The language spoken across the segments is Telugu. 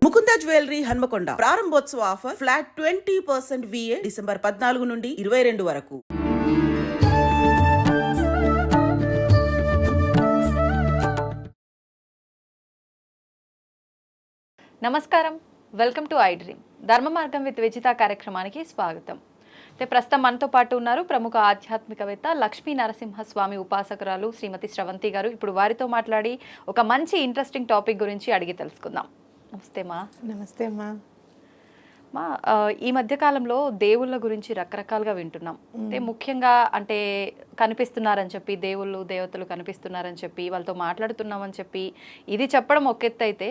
ముకుంద జ్యువెలరీ హన్మకొండ ప్రారంభోత్సవ ఆఫర్ ఫ్లాట్ 20% VA డిసెంబర్ 14 నుండి 22 వరకు. నమస్కారం, వెల్కమ్ టు ఐ డ్రీమ్. ధర్మ మార్గం విత్ విజిత కార్యక్రమానికి స్వాగతం. ప్రస్తుతం మనతో పాటు ఉన్నారు ప్రముఖ ఆధ్యాత్మికవేత్త లక్ష్మీ నరసింహస్వామి ఉపాసకురాలు శ్రీమతి స్రవంతి గారు. ఇప్పుడు వారితో మాట్లాడి ఒక మంచి ఇంట్రెస్టింగ్ టాపిక్ గురించి అడిగి తెలుసుకుందాం. నమస్తే మా. నమస్తే అమ్మా. మా ఈ మధ్య కాలంలో దేవుళ్ళ గురించి రకరకాలుగా వింటున్నాం. అంటే ముఖ్యంగా అంటే కనిపిస్తున్నారని చెప్పి, దేవుళ్ళు దేవతలు కనిపిస్తున్నారని చెప్పి, వాళ్ళతో మాట్లాడుతున్నామని చెప్పి ఇది చెప్పడం ఒక ఎత్తు అయితే,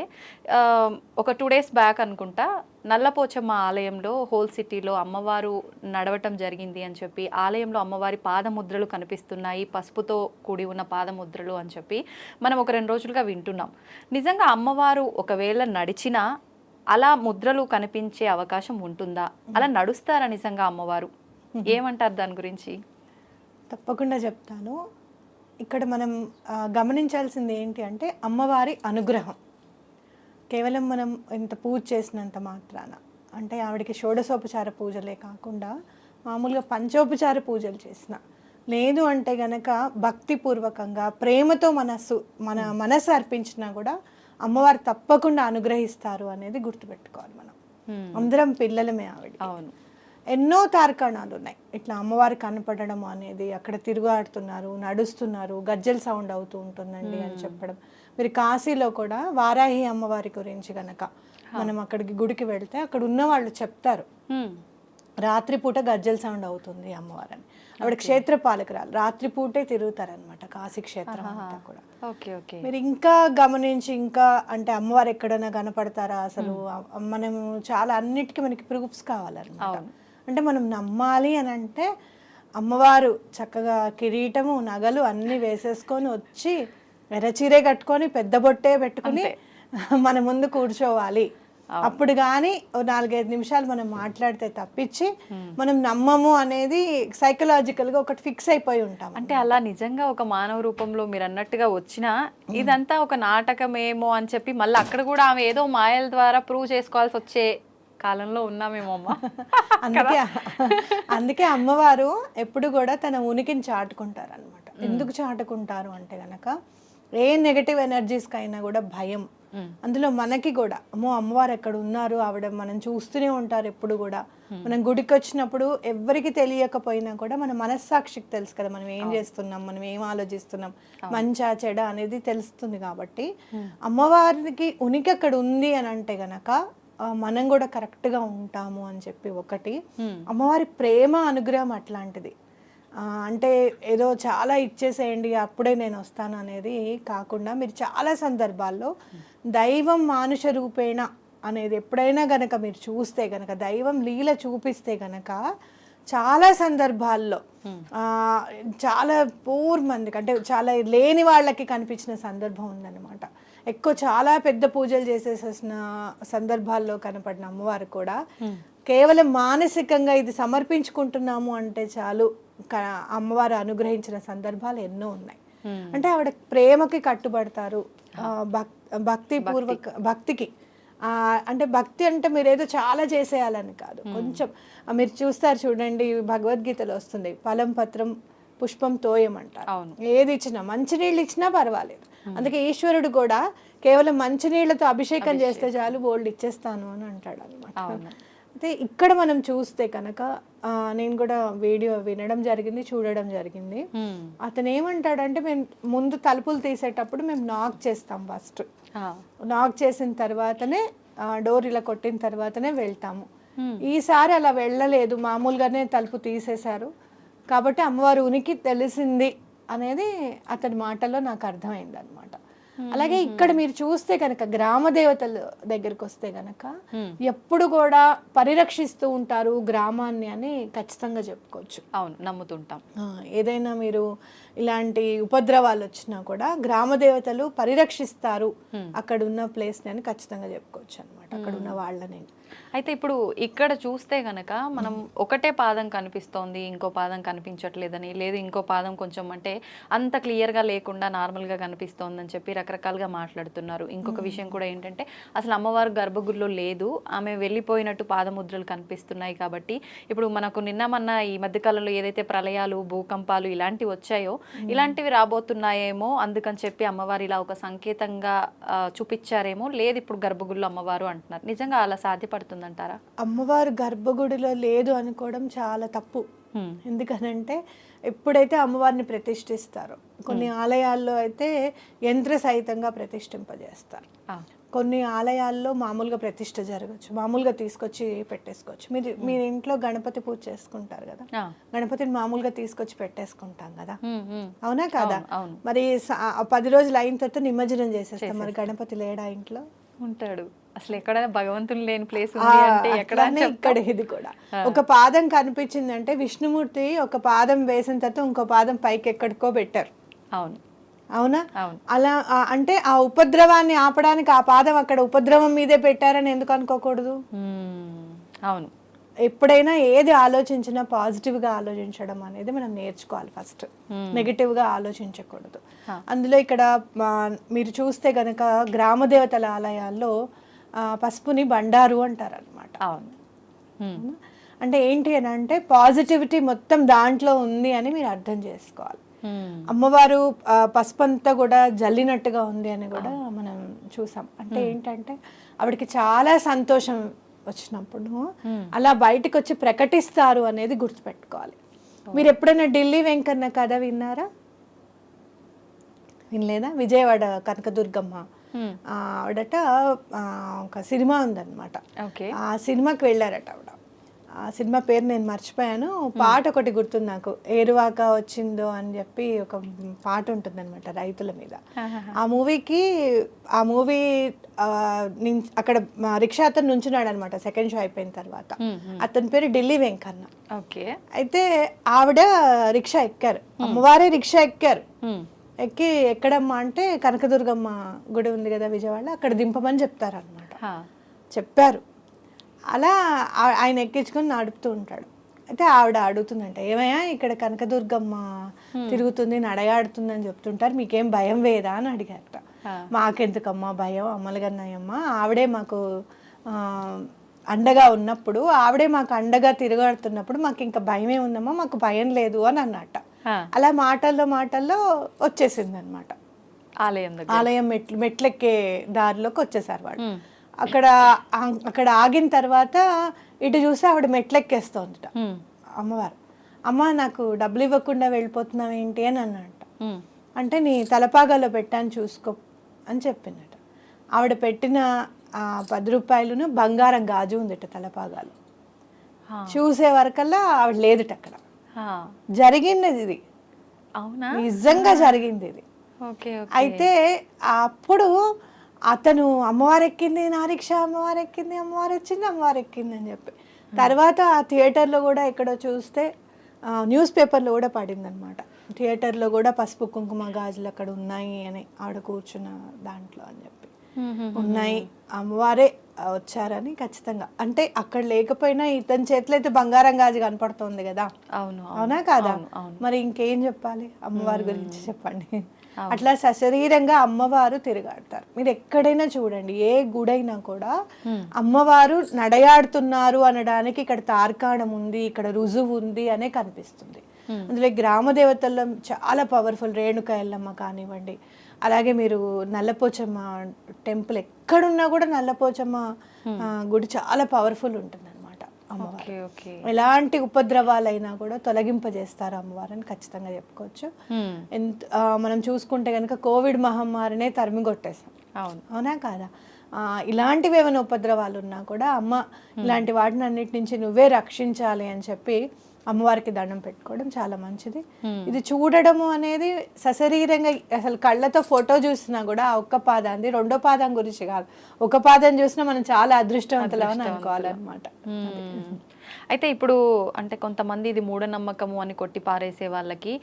ఒక 2 days బ్యాక్ అనుకుంటా నల్లపోచమ్మ ఆలయంలో హోల్ సిటీలో అమ్మవారు నడవటం జరిగింది అని చెప్పి, ఆలయంలో అమ్మవారి పాదముద్రలు కనిపిస్తున్నాయి, పసుపుతో కూడి ఉన్న పాదముద్రలు అని చెప్పి మనం ఒక 2 రోజులుగా వింటున్నాం. నిజంగా అమ్మవారు ఒకవేళ నడిచినా అలా ముద్రలు కనిపించే అవకాశం ఉంటుందా? అలా నడుస్తారా నిజంగా అమ్మవారు? ఏమంటారు దాని గురించి? తప్పకుండా చెప్తాను. ఇక్కడ మనం గమనించాల్సింది ఏంటి అంటే అమ్మవారి అనుగ్రహం. కేవలం మనం ఇంత పూజ చేసినంత మాత్రాన, అంటే ఆవిడకి షోడశోపచార పూజలే కాకుండా మామూలుగా పంచోపచార పూజలు చేసిన, లేదు అంటే గనక భక్తిపూర్వకంగా ప్రేమతో మన మనసు అర్పించినా కూడా అమ్మవారు తప్పకుండా అనుగ్రహిస్తారు అనేది గుర్తుపెట్టుకోవాలి. మనం అందరం పిల్లలమే ఆవిడ. అవును, ఎన్నో తార్కాణాలు ఉన్నాయి ఇట్లా అమ్మవారు కనపడడం అనేది. అక్కడ తిరుగాడుతున్నారు, నడుస్తున్నారు, గజ్జల సౌండ్ అవుతూ ఉంటుందండి అని చెప్పడం. మీరు కాశీలో కూడా వారాహి అమ్మవారి గురించి కనుక మనం అక్కడికి గుడికి వెళ్తే అక్కడ ఉన్న వాళ్ళు చెప్తారు, రాత్రిపూట గజ్జల సౌండ్ అవుతుంది అమ్మవారని. ఆవిడ క్షేత్రపాలకురాలు, రాత్రిపూటే తిరుగుతారనమాట కాశీ క్షేత్రం అంతా కూడా. మీరు ఇంకా గమనించి ఇంకా అంటే అమ్మవారు ఎక్కడైనా కనపడతారా అసలు? మనం చాలా అన్నిటికీ మనకి ప్రూఫ్స్ కావాలన్నమాట. అంటే మనం నమ్మాలి అని అంటే అమ్మవారు చక్కగా కిరీటము నగలు అన్నీ వేసేసుకొని వచ్చి ఎర్రచీరే కట్టుకొని పెద్ద బొట్టే పెట్టుకుని మన ముందు కూర్చోవాలి. అప్పుడు కానీ 4-5 నిమిషాలు మనం మాట్లాడితే తప్పించి మనం నమ్మము అనేది సైకలాజికల్గా ఒకటి ఫిక్స్ అయిపోయి ఉంటాం. అంటే అలా నిజంగా ఒక మానవ రూపంలో మీరు అన్నట్టుగా వచ్చినా ఇదంతా ఒక నాటకమేమో అని చెప్పి మళ్ళీ అక్కడ కూడా ఆమె ఏదో మాయల ద్వారా ప్రూవ్ చేసుకోవాల్సి వచ్చే కాలంలో ఉన్నామేమో అమ్మ. అందుకే అమ్మవారు ఎప్పుడు కూడా తన ఉనికిని చాటుకుంటారు అనమాట. ఎందుకు చాటుకుంటారు అంటే గనక ఏ నెగటివ్ ఎనర్జీస్కైనా కూడా భయం. అందులో మనకి కూడా అమ్మో అమ్మవారు ఎక్కడ ఉన్నారు, ఆవిడ మనం చూస్తూనే ఉంటారు ఎప్పుడు కూడా. మనం గుడికి వచ్చినప్పుడు ఎవరికి తెలియకపోయినా కూడా మన మనస్సాక్షికి తెలుసు కదా మనం ఏం చేస్తున్నాం, మనం ఏం ఆలోచిస్తున్నాం, మంచా చెడ అనేది తెలుస్తుంది. కాబట్టి అమ్మవారికి ఉనికి అక్కడ ఉంది అని అంటే గనక మనం కూడా కరెక్ట్గా ఉంటాము అని చెప్పి ఒకటి. అమ్మవారి ప్రేమ అనుగ్రహం అట్లాంటిది. అంటే ఏదో చాలా ఇచ్చేసేయండి అప్పుడే నేను వస్తాను అనేది కాకుండా, మీరు చాలా సందర్భాల్లో దైవం మానుష రూపేణ అనేది ఎప్పుడైనా గనక మీరు చూస్తే గనక, దైవం లీల చూపిస్తే గనక చాలా సందర్భాల్లో చాలా పూర్ మందికి అంటే చాలా లేని వాళ్ళకి కనిపించిన సందర్భం ఉందన్నమాట. ఎక్కువ చాలా పెద్ద పూజలు చేసేసిన సందర్భాల్లో కనపడిన అమ్మవారు కూడా కేవలం మానసికంగా ఇది సమర్పించుకుంటున్నాము అంటే చాలు అమ్మవారు అనుగ్రహించిన సందర్భాలు ఎన్నో ఉన్నాయి. అంటే ఆవిడ ప్రేమకి కట్టుబడతారు, భక్తికి. అంటే భక్తి అంటే మీరు ఏదో చాలా చేసేయాలని కాదు, కొంచెం. మీరు చూస్తారు చూడండి, భగవద్గీతలో వస్తుంది ఫలం పత్రం పుష్పం తోయం అంటారు. ఏది ఇచ్చినా, మంచినీళ్ళు ఇచ్చినా పర్వాలేదు. అందుకే ఈశ్వరుడు కూడా కేవలం మంచినీళ్లతో అభిషేకం చేస్తే చాలు బోల్డ్ ఇచ్చేస్తాను అని అంటాడు అనమాట. అయితే ఇక్కడ మనం చూస్తే కనుక నేను కూడా వీడియో వినడం జరిగింది, చూడడం జరిగింది. అతను ఏమంటాడంటే, మేము ముందు తలుపులు తీసేటప్పుడు మేము నాక్ చేస్తాం. ఫస్ట్ నాక్ చేసిన తర్వాతనే డోర్ ఇలా కొట్టిన తర్వాతనే వెళ్తాము. ఈసారి అలా వెళ్ళలేదు, మామూలుగానే తలుపు తీసేశారు. కాబట్టి అమ్మవారి ఉనికి తెలిసింది అనేది అతని మాటల్లో నాకు అర్థమైంది అనమాట. అలాగే ఇక్కడ మీరు చూస్తే కనుక గ్రామ దేవతల దగ్గరికి వస్తే కనుక ఎప్పుడు కూడా పరిరక్షిస్తూ ఉంటారు గ్రామాన్ని అని ఖచ్చితంగా చెప్పుకోవచ్చు. అవును, నమ్ముతుంటాం. ఏదైనా మీరు ఇలాంటి ఉపద్రవాలు వచ్చినా కూడా గ్రామ దేవతలు పరిరక్షిస్తారు అక్కడ ఉన్న ప్లేస్ అని ఖచ్చితంగా చెప్పుకోవచ్చు అనమాట, అక్కడ ఉన్న వాళ్ళని. అయితే ఇప్పుడు ఇక్కడ చూస్తే గనక మనం ఒకటే పాదం కనిపిస్తోంది, ఇంకో పాదం కనిపించట్లేదని, లేదు ఇంకో పాదం కొంచెం అంటే అంత క్లియర్గా లేకుండా నార్మల్గా కనిపిస్తోందని చెప్పి రకరకాలుగా మాట్లాడుతున్నారు. ఇంకొక విషయం కూడా ఏంటంటే అసలు అమ్మవారు గర్భగుడిలో లేదు, ఆమె వెళ్ళిపోయినట్టు పాదముద్రలు కనిపిస్తున్నాయి. కాబట్టి ఇప్పుడు మనకు నిన్న ఈ మధ్యకాలంలో ఏదైతే ప్రళయాలు, భూకంపాలు ఇలాంటివి వచ్చాయో ఇలాంటివి రాబోతున్నాయేమో, అందుకని చెప్పి అమ్మవారు ఇలా ఒక సంకేతంగా చూపించారేమో, లేదు ఇప్పుడు గర్భగుడిలో అమ్మవారు అంటున్నారు. నిజంగా అలా సాధ్యపడుతుందంటారా? అమ్మవారు గర్భగుడిలో లేదు అనుకోవడం చాలా తప్పు. ఎందుకనంటే ఎప్పుడైతే అమ్మవారిని ప్రతిష్ఠిస్తారో, కొన్ని ఆలయాల్లో అయితే యంత్ర సహితంగా ప్రతిష్ఠింపజేస్తారు, కొన్ని ఆలయాల్లో మామూలుగా ప్రతిష్ఠ జరగచ్చు, మామూలుగా తీసుకొచ్చి పెట్టేసుకోవచ్చు. మీరు ఇంట్లో గణపతి పూజ చేసుకుంటారు కదా, గణపతిని మామూలుగా తీసుకొచ్చి పెట్టేసుకుంటాం కదా, అవునా కాదా? మరి 10 రోజులు అయిన తర్వాత నిమజ్జనం చేసేస్తాం, మరి గణపతి లేడా ఇంట్లో? ఉంటాడు. అసలు ఎక్కడైనా భగవంతుని లేని ప్లేస్ ఉంది అంటే ఎక్కడ? ఇక్కడ ఇది కూడా ఒక పాదం కనిపించిందంటే విష్ణుమూర్తి ఒక పాదం వేసిన తర్వాత ఇంకో పాదం పైకి ఎక్కడికో పెట్టారు. అవునా? అలా అంటే ఆ ఉపద్రవాన్ని ఆపడానికి ఆ పాదం అక్కడ ఉపద్రవం మీదే పెట్టారని ఎందుకు అనుకోకూడదు? అవును. ఎప్పుడైనా ఏది ఆలోచించినా పాజిటివ్గా ఆలోచించడం అనేది మనం నేర్చుకోవాలి. ఫస్ట్ నెగిటివ్గా ఆలోచించకూడదు. అందులో ఇక్కడ మీరు చూస్తే గనక గ్రామ దేవతల ఆలయాల్లో పసుపుని బండారు అంటారు అనమాట. అంటే ఏంటి అని అంటే పాజిటివిటీ మొత్తం దాంట్లో ఉంది అని మీరు అర్థం చేసుకోవాలి. అమ్మవారు పసుపు అంతా కూడా జల్లినట్టుగా ఉంది అని కూడా మనం చూసాం. అంటే ఏంటంటే ఆవిడకి చాలా సంతోషం వచ్చినప్పుడు అలా బయటకు వచ్చి ప్రకటిస్తారు అనేది గుర్తుపెట్టుకోవాలి. మీరు ఎప్పుడైనా ఢిల్లీ వెంకన్న కథ విన్నారా? వినలేదా? విజయవాడ కనకదుర్గమ్మ ఆవిడట ఒక సినిమా ఉందన్నమాట. ఆ సినిమాకి వెళ్ళారట ఆవిడ. ఆ సినిమా పేరు నేను మర్చిపోయాను, పాట ఒకటి గుర్తుంది నాకు, ఏరువాక వచ్చిందో అని చెప్పి ఒక పాట ఉంటుంది అనమాట రైతుల మీద. ఆ మూవీ అక్కడ రిక్షా అతను నుంచున్నాడు అనమాట సెకండ్ షో అయిపోయిన తర్వాత. అతని పేరు ఢిల్లీ వెంకన్న. అయితే ఆవిడ రిక్షా ఎక్కారు, అమ్మవారే రిక్షా ఎక్కారు. ఎక్కి ఎక్కడమ్మా అంటే కనకదుర్గమ్మ గుడి ఉంది కదా విజయవాడలో, అక్కడ దింపమని చెప్తారనమాట. చెప్పారు. అలా ఆయన ఎక్కించుకొని నడుపుతూ ఉంటాడు. అయితే ఆవిడ అడుగుతుందంట, ఏమయ్యా ఇక్కడ కనకదుర్గమ్మ తిరుగుతుంది, నడయాడుతుంది అని చెప్తుంటారు, మీకేం భయం వేదా అని అడిగారట. మాకెందుకమ్మా భయం, అమ్మలగన్నాయమ్మ ఆవిడే మాకు అండగా ఉన్నప్పుడు, ఆవిడే మాకు అండగా తిరగాడుతున్నప్పుడు మాకు ఇంకా భయమే ఉందమ్మా, మాకు భయం లేదు అని అన్నట్ట. అలా మాటల్లో వచ్చేసింది అనమాట. ఆలయం మెట్లెక్కే దారిలోకి వచ్చేసారు వాళ్ళు. అక్కడ ఆగిన తర్వాత ఇటు చూసి ఆవిడ మెట్లెక్కేస్తోందిట అమ్మవారు. అమ్మ నాకు డబ్బులు ఇవ్వకుండా వెళ్ళిపోతున్నావు ఏంటి అని అన్నట్ట. అంటే నీ తలపాగాలో పెట్టాను చూసుకో అని చెప్పిందట. ఆవిడ పెట్టిన 10 రూపాయలను బంగారం గాజు ఉందిట తలపాగాలు. చూసే వరకల్లా ఆవిడ లేదుట అక్కడ. జరిగింది ఇది, నిజంగా జరిగింది ఇది. అయితే అప్పుడు అతను అమ్మవారు ఎక్కింది నా రిక్షా, అమ్మవారు ఎక్కింది, అమ్మవారు వచ్చింది, అమ్మవారు ఎక్కింది అని చెప్పి తర్వాత ఆ థియేటర్లో కూడా ఎక్కడో చూస్తే న్యూస్ పేపర్లో కూడా పడింది అనమాట. థియేటర్లో కూడా పసుపు కుంకుమ గాజులు అక్కడ ఉన్నాయి అని, ఆవిడ కూర్చున్న దాంట్లో అని చెప్పి ఉన్నాయి, అమ్మవారే వచ్చారని ఖచ్చితంగా. అంటే అక్కడ లేకపోయినా ఇతని చేతిలో అయితే బంగారం గాజు కనపడుతుంది కదా, అవునా కాదా? మరి ఇంకేం చెప్పాలి అమ్మవారి గురించి చెప్పండి. అట్లా సశరీరంగా అమ్మవారు తిరగాడతారు. మీరు ఎక్కడైనా చూడండి, ఏ గుడైనా కూడా అమ్మవారు నడయాడుతున్నారు అనడానికి ఇక్కడ తార్కాణం ఉంది, ఇక్కడ రుజువు ఉంది అనే కనిపిస్తుంది. అందులో గ్రామ దేవతల్లో చాలా పవర్ఫుల్ రేణుక ఎల్లమ్మ కానివ్వండి, అలాగే మీరు నల్లపోచమ్మ టెంపుల్ ఎక్కడున్నా కూడా నల్లపోచమ్మ గుడి చాలా పవర్ఫుల్ ఉంటుంది అనమాట. అమ్మవారు ఎలాంటి ఉపద్రవాలైనా కూడా తొలగింపజేస్తారు అమ్మవారిని ఖచ్చితంగా చెప్పుకోవచ్చు. మనం చూసుకుంటే కనుక కోవిడ్ మహమ్మారినే తరిమి కొట్టేసాం, అవునా కాదా? ఇలాంటివి ఏమైనా ఉపద్రవాలు ఉన్నా కూడా అమ్మ ఇలాంటి వాటిని అన్నిటి నుంచి నువ్వే రక్షించాలి అని చెప్పి అమ్మవారికి దండం పెట్టుకోవడం చాలా మంచిది. ఇది చూడడము అనేది సశరీరంగా, అసలు కళ్ళతో ఫోటో చూసినా కూడా ఒక్క పాదాన్ని, రెండో పాదం గురించి కాదు, ఒక పాదం చూసినా మనం చాలా అదృష్టవంతులం అని అనుకోవాలన్నమాట. అయితే ఇప్పుడు అంటే కొంతమంది ఇది మూఢనమ్మకము అని కొట్టి పారేసే వాళ్ళకి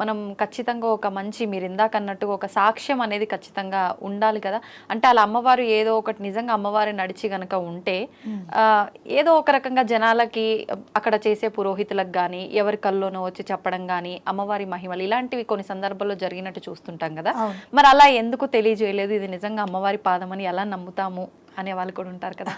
మనం ఖచ్చితంగా ఒక మంచి మీరు ఇందాక అన్నట్టుగా ఒక సాక్ష్యం అనేది ఖచ్చితంగా ఉండాలి కదా. అంటే వాళ్ళ అమ్మవారు ఏదో ఒకటి నిజంగా అమ్మవారి నడిచి గనక ఉంటే ఏదో ఒక రకంగా జనాలకి అక్కడ చేసే పురోహితులకు కానీ ఎవరి కల్లోనో వచ్చి చెప్పడం కానీ అమ్మవారి మహిమలు ఇలాంటివి కొన్ని సందర్భాల్లో జరిగినట్టు చూస్తుంటాం కదా. మరి అలా ఎందుకు తెలియజేయలేదు, ఇది నిజంగా అమ్మవారి పాదం అని ఎలా నమ్ముతాము అనే వాళ్ళు కూడా ఉంటారు కదా.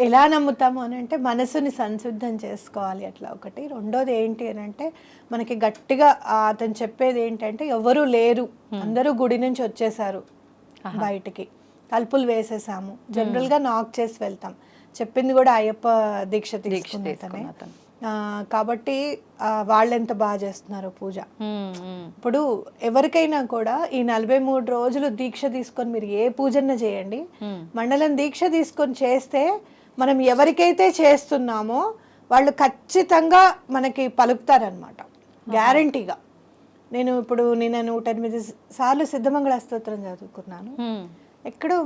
ఎలా నమ్ముతాము అని అంటే మనసుని సంసిద్ధం చేసుకోవాలి అట్లా ఒకటి. రెండోది ఏంటి అని అంటే మనకి గట్టిగా అతను చెప్పేది ఏంటంటే ఎవరు లేరు, అందరూ గుడి నుంచి వచ్చేసారు బయటికి, తలుపులు వేసేసాము, జనరల్గా నాక్ చేసి వెళ్తాం. చెప్పింది కూడా అయ్యప్ప దీక్ష తీసుకునే కాబట్టి వాళ్ళు ఎంత బాగా చేస్తున్నారు పూజ. ఇప్పుడు ఎవరికైనా కూడా ఈ 43 రోజులు దీక్ష తీసుకొని మీరు ఏ పూజన చేయండి, మండలం దీక్ష తీసుకొని చేస్తే మనం ఎవరికైతే చేస్తున్నామో వాళ్ళు ఖచ్చితంగా మనకి పలుకుతారనమాట, గ్యారంటీగా. నేను ఇప్పుడు నిన్న 108 సార్లు సిద్ధమంగళ స్తోత్రం చదువుకున్నాను. ఎక్కడో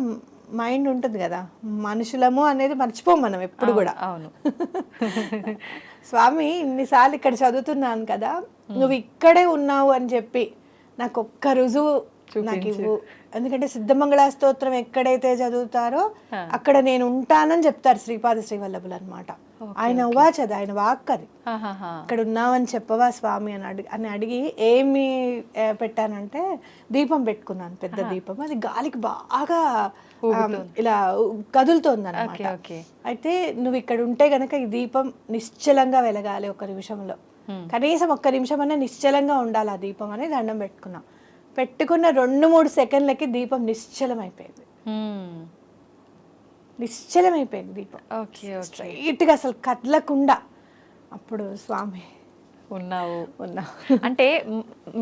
మైండ్ ఉంటుంది కదా, మనుషులము అనేది మర్చిపోం మనం ఎప్పుడు కూడా. అవును. స్వామి ఇన్నిసార్లు ఇక్కడ చదువుతున్నాను కదా, నువ్వు ఇక్కడే ఉన్నావు అని చెప్పి నాకు ఒక్క రుజువు నాకు ఇవ్వు. ఎందుకంటే సిద్ధమంగళ స్తోత్రం ఎక్కడైతే చదువుతారో అక్కడ నేను ఉంటానని చెప్తారు శ్రీపాద శ్రీవల్లభులు అనమాట. ఆయన ఉవాచది, ఆయన వాక్ అది. ఇక్కడ ఉన్నావని చెప్పవా స్వామి అని అడిగి ఏమి పెట్టానంటే దీపం పెట్టుకున్నాను, పెద్ద దీపం. అది గాలికి బాగా ఇలా కదులుతోంది అనమాట. అయితే నువ్వు ఇక్కడ ఉంటే గనక ఈ దీపం నిశ్చలంగా వెలగాలి, 1 నిమిషంలో కనీసం 1 నిమిషం అన్నా నిశ్చలంగా ఉండాలి ఆ దీపం అని దండం పెట్టుకున్నాం. పెట్టుకున్న 2-3 సెకండ్లకి దీపం నిశ్చలమైపోయింది. నిశ్చలమైపోయింది దీపం, స్ట్రైట్గా అసలు కదలకుండా. అప్పుడు స్వామి ఉన్నావు. అంటే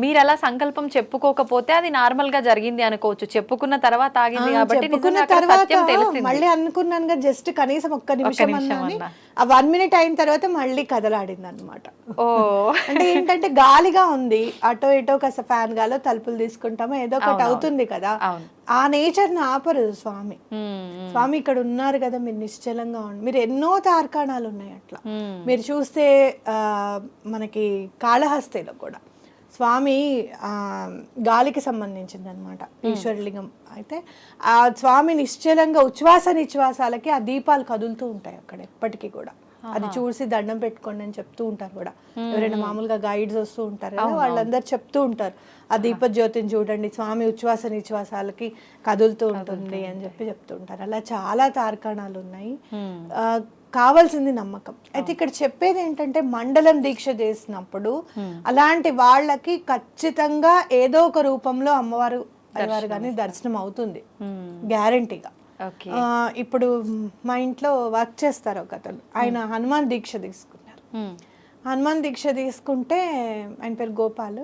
మీరు అలా సంకల్పం చెప్పుకోకపోతే అది నార్మల్ గా జరిగింది అనుకోవచ్చు, చెప్పుకున్న తర్వాత ఆగింది కాబట్టి మళ్ళీ అనుకున్నాను జస్ట్ కనీసం 1 నిమిషం అన్నా. ఆ 1 మినిట్ అయిన తర్వాత మళ్ళీ కదలాడింది అనమాట. అంటే ఏంటంటే గాలిగా ఉంది, అటో ఇటో కాస్త ఫ్యాన్ గాలో తలుపులు తీసుకుంటామో ఏదో ఒకటి అవుతుంది కదా. ఆ నేచర్ ని ఆపరు స్వామి. స్వామి ఇక్కడ ఉన్నారు కదా, మీరు నిశ్చలంగా ఉండి. మీరు ఎన్నో తార్కాణాలు ఉన్నాయి అట్లా. మీరు చూస్తే మనకి కాళహస్తిలో కూడా స్వామి గాలికి సంబంధించింది అనమాట, ఈశ్వరలింగం. అయితే ఆ స్వామి నిశ్చలంగా ఉచ్ఛ్వాస నిశ్వాసాలకి ఆ దీపాలు కదులుతూ ఉంటాయి అక్కడ ఎప్పటికీ కూడా. అది చూసి దండం పెట్టుకోండి అని చెప్తూ ఉంటారు కూడా. ఎవరైనా మామూలుగా గైడ్స్ వస్తూ ఉంటారు కదా, వాళ్ళందరూ చెప్తూ ఉంటారు ఆ దీపజ్యోతిని చూడండి, స్వామి ఉచ్ఛ్వాస నిశ్వాసాలకి కదులుతూ ఉంటుంది అని చెప్తూ ఉంటారు. అలా చాలా తార్కాణాలు ఉన్నాయి. కావాల్సింది నమ్మకం. అయితే ఇక్కడ చెప్పేది ఏంటంటే మండలం దీక్ష చేసినప్పుడు అలాంటి వాళ్ళకి ఖచ్చితంగా ఏదో ఒక రూపంలో అమ్మవారు అయ్యవారు కానీ దర్శనం అవుతుంది గ్యారంటీగా. ఇప్పుడు మా ఇంట్లో వర్క్ చేస్తారు ఒక అతను, ఆయన హనుమాన్ దీక్ష తీసుకున్నారు. హనుమాన్ దీక్ష తీసుకుంటే ఆయన పేరు గోపాల్.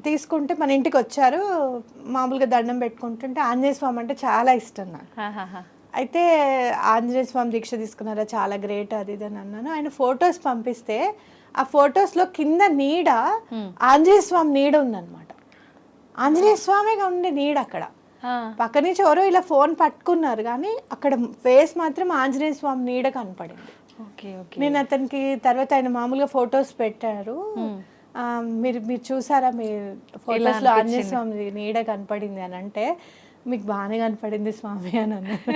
తీసుకుంటే మన ఇంటికి వచ్చారు, మామూలుగా దండం పెట్టుకుంటుంటే ఆంజనేయ స్వామి అంటే చాలా ఇష్టం నాకు. అయితే ఆంజనేయ స్వామి దీక్ష తీసుకున్నారా, చాలా గ్రేట్ అది ఇది అని అన్నాను. ఆయన ఫొటోస్ పంపిస్తే ఆ ఫొటోస్లో కింద నీడ ఆంజనేయ స్వామి నీడ ఉందన్నమాట. ఆంజనేయ స్వామిగా ఉండే నీడ అక్కడ. పక్క నుంచి ఎవరో ఇలా ఫోన్ పట్టుకున్నారు కానీ అక్కడ ఫేస్ మాత్రం ఆంజనేయ స్వామి నీడ కనపడింది. నేను అతనికి తర్వాత ఆయన మామూలుగా ఫొటోస్ పెట్టారు, మీరు చూసారా మీ ఫొటోస్ లో ఆంజనేయ స్వామి నీడ కనపడింది అని అంటే, మీకు బాగానే కనపడింది స్వామి అని అన్నారు.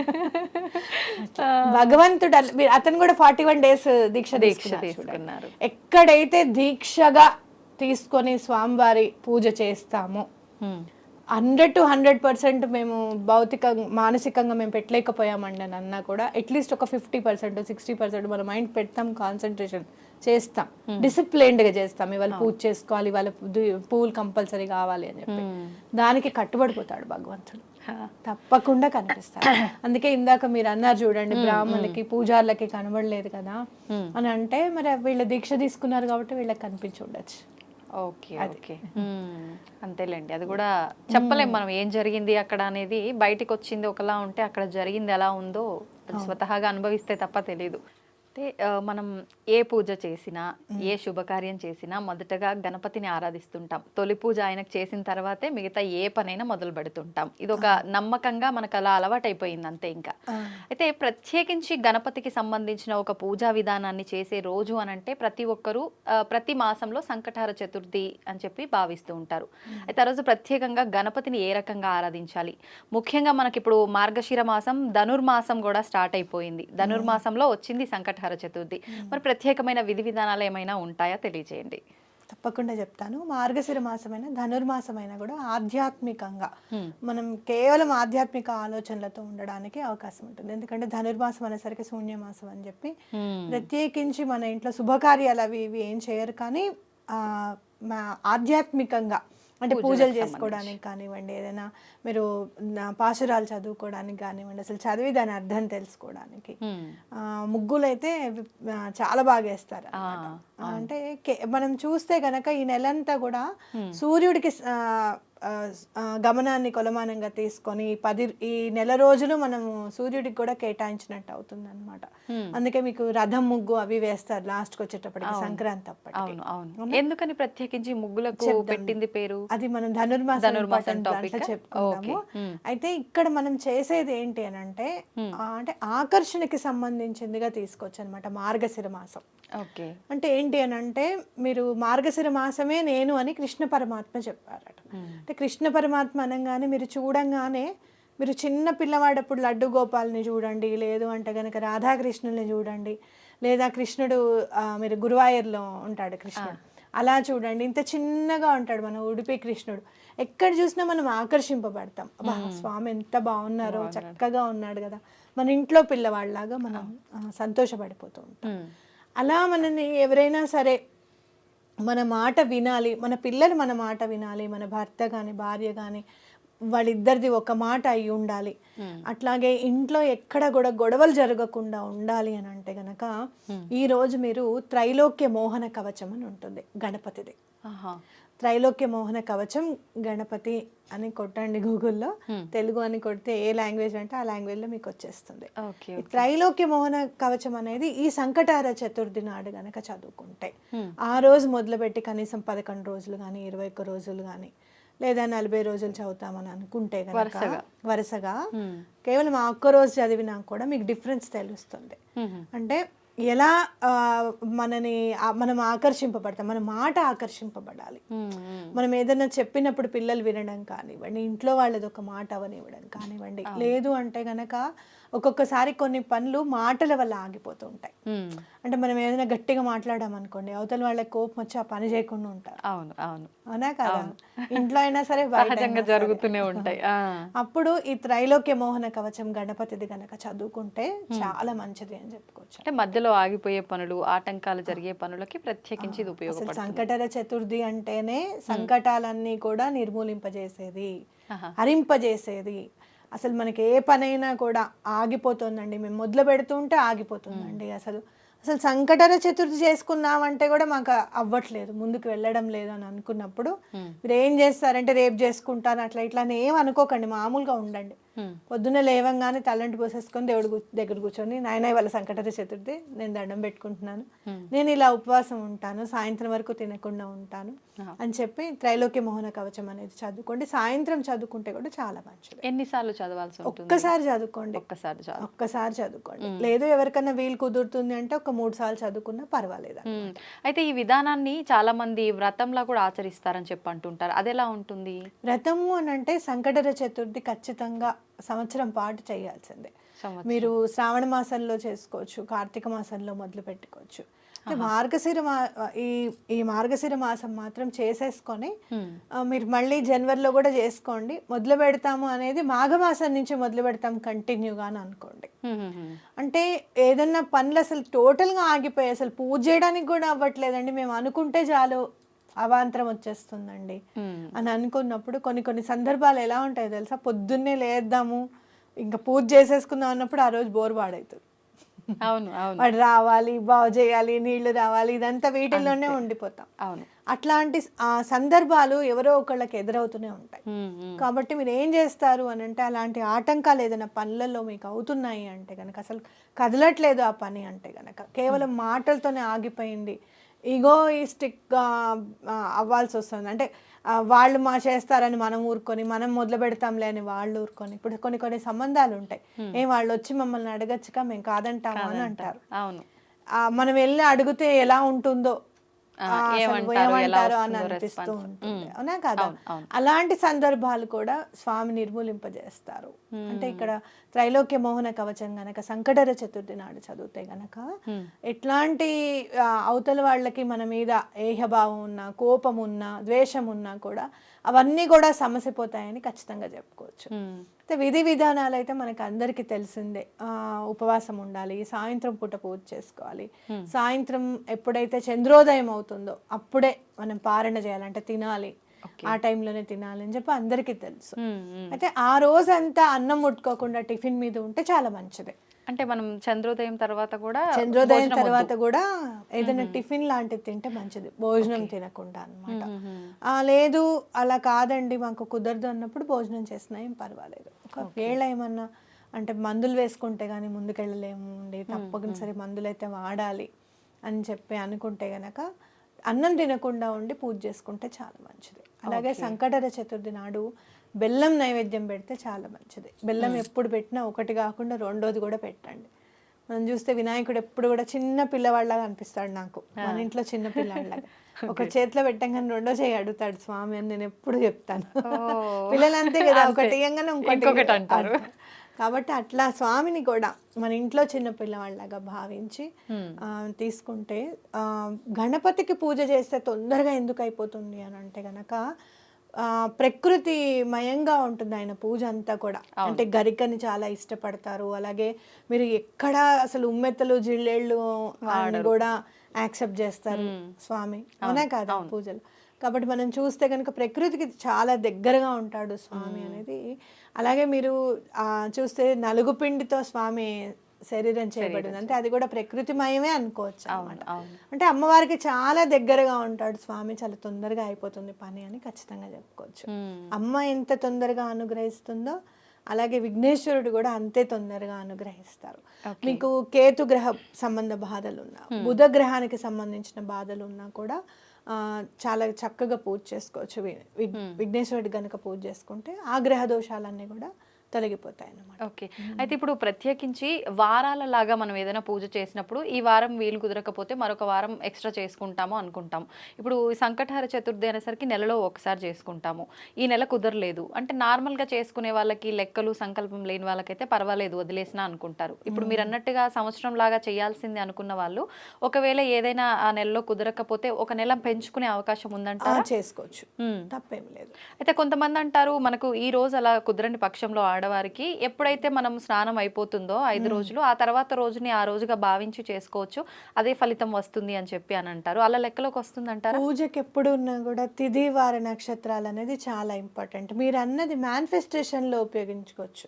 భగవంతుడు అతను కూడా 41 days దీక్ష తీసుకున్నారు. ఎక్కడైతే దీక్షగా తీసుకొని స్వామివారి పూజ చేస్తామో 100% మేము భౌతికంగా మానసికంగా మేము పెట్టలేకపోయామండి అని అన్నా కూడా అట్లీస్ట్ ఒక 50% 60% మన మైండ్ పెడతాం, కాన్సన్ట్రేషన్ చేస్తాం, డిసిప్లైన్డ్గా చేస్తాం. ఇవాళ పూజ చేసుకోవాలి, ఇవాళ పువ్వులు కంపల్సరీ కావాలి అని చెప్పి దానికి కట్టుబడిపోతాడు భగవంతుడు, తప్పకుండా కనిపిస్తాడు. అందుకే ఇందాక మీరు అన్నారు చూడండి, బ్రాహ్మణులకి పూజార్లకి కనబడలేదు కదా అని అంటే, మరి వీళ్ళ దీక్ష తీసుకున్నారు కాబట్టి వీళ్ళకి కనిపించి ఉండొచ్చు. ఓకే ఓకే, అంతేలేండి. అది కూడా చెప్పలేం మనం ఏం జరిగింది అక్కడ అనేది. బయటకు వచ్చింది ఒకలా ఉంటే అక్కడ జరిగింది ఎలా ఉందో స్వతహాగా అనుభవిస్తే తప్ప తెలియదు. అయితే మనం ఏ పూజ చేసినా ఏ శుభకార్యం చేసినా మొదటగా గణపతిని ఆరాధిస్తుంటాం. తొలి పూజ ఆయనకు చేసిన తర్వాతే మిగతా ఏ పనైనా మొదలు పెడుతుంటాం. ఇది ఒక నమ్మకంగా మనకు అలా అలవాటైపోయింది అంతే ఇంకా. అయితే ప్రత్యేకించి గణపతికి సంబంధించిన ఒక పూజా విధానాన్ని చేసే రోజు అనంటే ప్రతి ఒక్కరూ ప్రతి మాసంలో సంకటహర చతుర్థి అని చెప్పి భావిస్తూ ఉంటారు. అయితే ఆ రోజు ప్రత్యేకంగా గణపతిని ఏ రకంగా ఆరాధించాలి? ముఖ్యంగా మనకి ఇప్పుడు మార్గశిర మాసం, ధనుర్మాసం కూడా స్టార్ట్ అయిపోయింది. ధనుర్మాసంలో వచ్చింది సంకటహర చతుర్థి. మరి ప్రత్యేకమైన విధి విధానాలు ఏమైనా ఉంటాయా? తెలియజేయండి. తప్పకుండా చెప్తాను. మార్గశిర మాసమైన ధనుర్మాసమైనా కూడా ఆధ్యాత్మికంగా మనం కేవలం ఆధ్యాత్మిక ఆలోచనలతో ఉండడానికి అవకాశం ఉంటుంది. ఎందుకంటే ధనుర్మాసం అనేసరికి శూన్యమాసం అని చెప్పి ప్రత్యేకించి మన ఇంట్లో శుభకార్యాలు అవి ఇవి ఏం చేయరు, కానీ ఆధ్యాత్మికంగా అంటే పూజలు చేసుకోవడానికి కానివ్వండి, ఏదైనా మీరు పాశురాలు చదువుకోవడానికి కానివ్వండి, అసలు చదివి దాని అర్థం తెలుసుకోవడానికి ముగ్గులు అయితే చాలా బాగా వేస్తారు. అంటే మనం చూస్తే గనక ఈ నెలంతా కూడా సూర్యుడికి గమనాన్ని కొలమానంగా తీసుకొని ఈ నెల రోజులు మనము సూర్యుడికి కూడా కేటాయించినట్టు అవుతుంది అనమాట. అందుకే మీకు రథం ముగ్గు అవి వేస్తారు లాస్ట్ కి వచ్చేటప్పటికి, సంక్రాంతి అప్పటికి. ఎందుకని ప్రత్యేకించి ముగ్గులకు పెట్టింది పేరు? అది మనం ధనుర్మాసం చెప్పుకుంటాము. అయితే ఇక్కడ మనం చేసేది ఏంటి అని అంటే ఆకర్షణకి సంబంధించిందిగా తీసుకోవచ్చు అనమాట మార్గశిర మాసం. అంటే ఏంటి అని అంటే మీరు మార్గశిర మాసమే నేను అని కృష్ణ పరమాత్మ చెప్పారట. అంటే కృష్ణ పరమాత్మ అనగానే మీరు చూడంగానే మీరు చిన్న పిల్లవాడప్పుడు లడ్డు గోపాల్ని చూడండి, లేదు అంటే కనుక రాధాకృష్ణుల్ని చూడండి, లేదా కృష్ణుడు మీరు గురువాయూర్లో ఉంటాడు కృష్ణుడు, అలా చూడండి. ఇంత చిన్నగా ఉంటాడు మన ఉడిపి కృష్ణుడు. ఎక్కడ చూసినా మనం ఆకర్షింపబడతాం. స్వామి ఎంత బాగున్నారో, చక్కగా ఉన్నాడు కదా, మన ఇంట్లో పిల్లవాళ్ళలాగా మనం సంతోషపడిపోతూ ఉంటాం. అలా మనని ఎవరైనా సరే మన మాట వినాలి, మన పిల్లలు మన మాట వినాలి, మన భర్త కానీ భార్య కానీ వాళ్ళిద్దరిది ఒక మాట అయి ఉండాలి. అట్లాగే ఇంట్లో ఎక్కడ కూడా గొడవలు జరగకుండా ఉండాలి అని అంటే గనక ఈ రోజు మీరు త్రైలోక్య మోహన కవచం అని ఉంటుంది గణపతిది. త్రైలోక్య మోహన కవచం గణపతి అని కొట్టండి గూగుల్లో, తెలుగు అని కొడితే ఏ లాంగ్వేజ్ అంటే ఆ లాంగ్వేజ్ లో మీకు వచ్చేస్తుంది. త్రైలోక్య మోహన కవచం అనేది ఈ సంకటహర చతుర్థి నాడు గనక చదువుకుంటే ఆ రోజు మొదలుపెట్టి కనీసం 11 రోజులు కానీ 21 రోజులు కానీ లేదా 40 రోజులు చదువుతామని అనుకుంటే కనుక వరుసగా కేవలం ఆ ఒక్క రోజు చదివినా కూడా మీకు డిఫరెన్స్ తెలుస్తుంది. అంటే ఎలా మనం ఆకర్షింపబడతాం, మన మాట ఆకర్షింపబడాలి. మనం ఏదైనా చెప్పినప్పుడు పిల్లలు వినడం కానివ్వండి, ఇంట్లో వాళ్ళది ఒక మాట అవనివ్వడం కానివ్వండి, లేదు అంటే గనక ఒక్కొక్కసారి కొన్ని పనులు మాటల వల్ల ఆగిపోతూ ఉంటాయి. అంటే మనం ఏదైనా గట్టిగా మాట్లాడామనుకోండి, అవతల వాళ్ళకి కోపం వచ్చి ఆ పని చేయకుండా ఉంటారు. అవునా కదా? ఇంట్లో అయినా సరే సహజంగా జరుగుతూనే ఉంటాయి. అప్పుడు ఈ త్రైలోక్య మోహన కవచం గణపతిది గనక చదువుకుంటే చాలా మంచిది అని చెప్పుకోవచ్చు. అంటే మధ్యలో ఆగిపోయే పనులు, ఆటంకాలు జరిగే పనులకి ప్రత్యేకించి ఇది ఉపయోగపడుతుంది. సంకటహర చతుర్థి అంటేనే సంకటాలన్నీ కూడా నిర్మూలింపజేసేది, హరింపజేసేది. అసలు మనకి ఏ పనైనా కూడా ఆగిపోతుందండి, మేము మొదలు పెడుతుంటే ఆగిపోతుందండి. అసలు సంకటహర చతుర్థి చేసుకున్నామంటే కూడా మాకు అవ్వట్లేదు, ముందుకు వెళ్ళడం లేదు అని అనుకున్నప్పుడు మీరు ఏం చేస్తారంటే రేపు చేసుకుంటాను అట్లా ఇట్లా అని ఏం అనుకోకండి, మామూలుగా ఉండండి. పొద్దున్న లేవంగానే తలంటి పోసేసుకొని దేవుడి దగ్గర కూర్చొని, నాయన ఇవాళ సంకటహర చతుర్థి, నేను దండం పెట్టుకుంటున్నాను, నేను ఇలా ఉపవాసం ఉంటాను, సాయంత్రం వరకు తినకుండా ఉంటాను అని చెప్పి త్రైలోక్య మోహన కవచం అనేది చదువుకోండి. సాయంత్రం చదువుకుంటే కూడా చాలా మంచిది. ఎన్నిసార్లు చదవాల్సి ఉంటుంది? ఒక్కసారి చదువుకోండి, ఒక్కసారి చదువుకోండి. లేదు ఎవరికైనా వీలు కుదురుతుంది అంటే ఒక 3 సార్లు చదువుకున్నా పర్వాలేదు. అయితే ఈ విధానాన్ని చాలా మంది వ్రతంలా కూడా ఆచరిస్తారని చెప్పి అంటుంటారు, అది ఎలా ఉంటుంది? వ్రతము అని అంటే సంకటహర చతుర్థి ఖచ్చితంగా సంవత్సరం పాటు చేయాల్సిందే. మీరు శ్రావణ మాసంలో చేసుకోవచ్చు, కార్తీక మాసంలో మొదలు పెట్టుకోవచ్చు. ఈ మార్గశిర మాసం మాత్రం చేసేసుకొని మీరు మళ్ళీ జనవరిలో కూడా చేసుకోండి. మొదలు పెడతాము అనేది మాఘమాసం నుంచి మొదలు పెడతాం కంటిన్యూగా అని అనుకోండి. అంటే ఏదన్నా పనులు అసలు టోటల్గా ఆగిపోయి అసలు పూజ చేయడానికి కూడా అవ్వట్లేదండి, మేము అనుకుంటే చాలు అవాంతరం వచ్చేస్తుందండి అని అనుకున్నప్పుడు కొన్ని సందర్భాలు ఎలా ఉంటాయో తెలుసా, పొద్దున్నే లేద్దాము ఇంకా పూజ చేసేసుకుందాం అన్నప్పుడు ఆ రోజు బోర్ పాడవుతుంది. వాడు రావాలి, బాగు చేయాలి, నీళ్లు రావాలి, ఇదంతా వీటిల్లోనే ఉండిపోతాం. అట్లాంటి సందర్భాలు ఎవరో ఒకళ్ళకి ఎదురవుతూనే ఉంటాయి. కాబట్టి మీరు ఏం చేస్తారు అని అంటే, అలాంటి ఆటంకాలు ఏదైనా పనులలో మీకు అవుతున్నాయి అంటే కనుక, అసలు కదలట్లేదు ఆ పని అంటే కనుక, కేవలం మాటలతోనే ఆగిపోయింది, ఈగోయిస్టిక్గా అవ్వాల్సి వస్తుంది అంటే వాళ్ళు చేస్తారని మనం ఊరుకొని, మనం మొదలు పెడతాంలే అని వాళ్ళు ఊరుకొని, ఇప్పుడు కొన్ని సంబంధాలు ఉంటాయి, వాళ్ళు వచ్చి మమ్మల్ని అడగచ్చుగా మేము కాదంటాము అని అంటారు. అవును, మనం వెళ్ళి అడిగితే ఎలా ఉంటుందో, అసలు ఏమంటారో అని అనిపిస్తూ ఉంటుంది, అవునా కదా? అలాంటి సందర్భాలు కూడా స్వామి నిర్మూలింపజేస్తారు. అంటే ఇక్కడ త్రైలోక్య మోహన కవచం గనక సంకటహర చతుర్థి నాడు చదివితే గనక ఎట్లాంటి అవతల వాళ్ళకి మన మీద ఏహభావం ఉన్నా, కోపం ఉన్నా, ద్వేషం ఉన్నా కూడా అవన్నీ కూడా సమసిపోతాయని ఖచ్చితంగా చెప్పుకోవచ్చు. అయితే విధి విధానాలు అయితే మనకు అందరికీ తెలిసిందే. ఉపవాసం ఉండాలి, సాయంత్రం పూట పూజ చేసుకోవాలి, సాయంత్రం ఎప్పుడైతే చంద్రోదయం అవుతుందో అప్పుడే మనం పారణ చేయాలంటే తినాలి, ఆ టైంలోనే తినాలి అని చెప్పి అందరికీ తెలుసు. అయితే ఆ రోజంతా అన్నం ముట్టుకోకుండా టిఫిన్ మీద ఉంటే చాలా మంచిది. అంటే మనం చంద్రోదయం తర్వాత కూడా ఏదైనా టిఫిన్ లాంటిది తింటే మంచిది, భోజనం తినకుండా అన్నమాట. లేదు అలా కాదండి మాకు కుదరదు అన్నప్పుడు భోజనం చేసినా ఏం పర్వాలేదు. ఒకవేళ ఏమన్నా అంటే మందులు వేసుకుంటే కానీ ముందుకెళ్ళలేము అండి, తప్పనిసరి మందులు అయితే వాడాలి అని చెప్పి అనుకుంటే గనక అన్నం తినకుండా ఉండి పూజ చేసుకుంటే చాలా మంచిది. అలాగే సంకటహర చతుర్థి నాడు బెల్లం నైవేద్యం పెడితే చాలా మంచిది. బెల్లం ఎప్పుడు పెట్టినా ఒకటి కాకుండా రెండోది కూడా పెట్టండి. మనం చూస్తే వినాయకుడు ఎప్పుడు కూడా చిన్న పిల్లవాళ్ళగా అనిపిస్తాడు నాకు, మన ఇంట్లో చిన్న పిల్లవాళ్ళగా. ఒక చేతిలో పెట్టంగానే రెండో చేయి అడుగుతాడు స్వామి అని నేను ఎప్పుడు చెప్తాను. పిల్లలు అంతే కదా, ఒకటి ఇయ్యంగానే ఇంకొకటి అంటారు. కాబట్టి అట్లా స్వామిని కూడా మన ఇంట్లో చిన్న పిల్లవాళ్ళగా భావించి తీసుకుంటే, గణపతికి పూజ చేస్తే తొందరగా ఎందుకు అయిపోతుంది అని అంటే గనక ప్రకృతి మయంగా ఉంటుంది ఆయన పూజ అంతా కూడా. అంటే గరికని చాలా ఇష్టపడతారు, అలాగే మీరు ఎక్కడ అసలు ఉమ్మెత్తలు జిల్లేళ్ళు కూడా యాక్సెప్ట్ చేస్తారు స్వామి, అవునా కాదా పూజలు. కాబట్టి మనం చూస్తే కనుక ప్రకృతికి చాలా దగ్గరగా ఉంటాడు స్వామి అనేది. అలాగే మీరు చూస్తే నలుగు పిండితో స్వామి శరీరం చేయబడింది అంటే అది కూడా ప్రకృతిమయమే అనుకోవచ్చు అన్నమాట. అంటే అమ్మవారికి చాలా దగ్గరగా ఉంటాడు స్వామి, చాలా తొందరగా అయిపోతుంది పని అని ఖచ్చితంగా చెప్పుకోవచ్చు. అమ్మ ఎంత తొందరగా అనుగ్రహిస్తుందో అలాగే విఘ్నేశ్వరుడు కూడా అంతే తొందరగా అనుగ్రహిస్తారు. మీకు కేతు గ్రహ సంబంధ బాధలు ఉన్నా, బుధ గ్రహానికి సంబంధించిన బాధలు ఉన్నా కూడా చాలా చక్కగా పూజ చేసుకోవచ్చు. విఘ్నేశ్వరుడు గనుక పూజ చేసుకుంటే ఆ గ్రహ దోషాలన్నీ కూడా తొలగిపోతాయి అన్నమాట. ఓకే, అయితే ఇప్పుడు ప్రత్యేకించి వారాల లాగా మనం ఏదైనా పూజ చేసినప్పుడు ఈ వారం వీలు కుదరకపోతే మరొక వారం ఎక్స్ట్రా చేసుకుంటాము అనుకుంటాం. ఇప్పుడు సంకటహర చతుర్థి అనేసరికి నెలలో ఒకసారి చేసుకుంటాము, ఈ నెల కుదరలేదు అంటే నార్మల్గా చేసుకునే వాళ్ళకి, లెక్కలు సంకల్పం లేని వాళ్ళకైతే పర్వాలేదు వదిలేసినా అనుకుంటారు. ఇప్పుడు మీరు అన్నట్టుగా సంవత్సరం లాగా చేయాల్సింది అనుకున్న వాళ్ళు ఒకవేళ ఏదైనా ఆ నెలలో కుదరకపోతే ఒక నెల పెంచుకునే అవకాశం ఉందంటారా? చేసుకోవచ్చు, తప్పేం లేదు. అయితే కొంతమంది అంటారు మనకు ఈ రోజు అలా కుదరని పక్షంలో ఆడవారికి ఎప్పుడైతే మనం స్నానం అయిపోతుందో 5 రోజులు ఆ తర్వాత రోజుని ఆ రోజుగా భావించి చేసుకోవచ్చు, అదే ఫలితం వస్తుంది అని చెప్పి అని అంటారు. అలా లెక్కలోకి వస్తుంది అంటారా? పూజకి ఎప్పుడు ఉన్నా కూడా తిథి వార నక్షత్రాలు అనేది చాలా ఇంపార్టెంట్. మీరు అన్నది మేనిఫెస్టేషన్ లో ఉపయోగించుకోవచ్చు.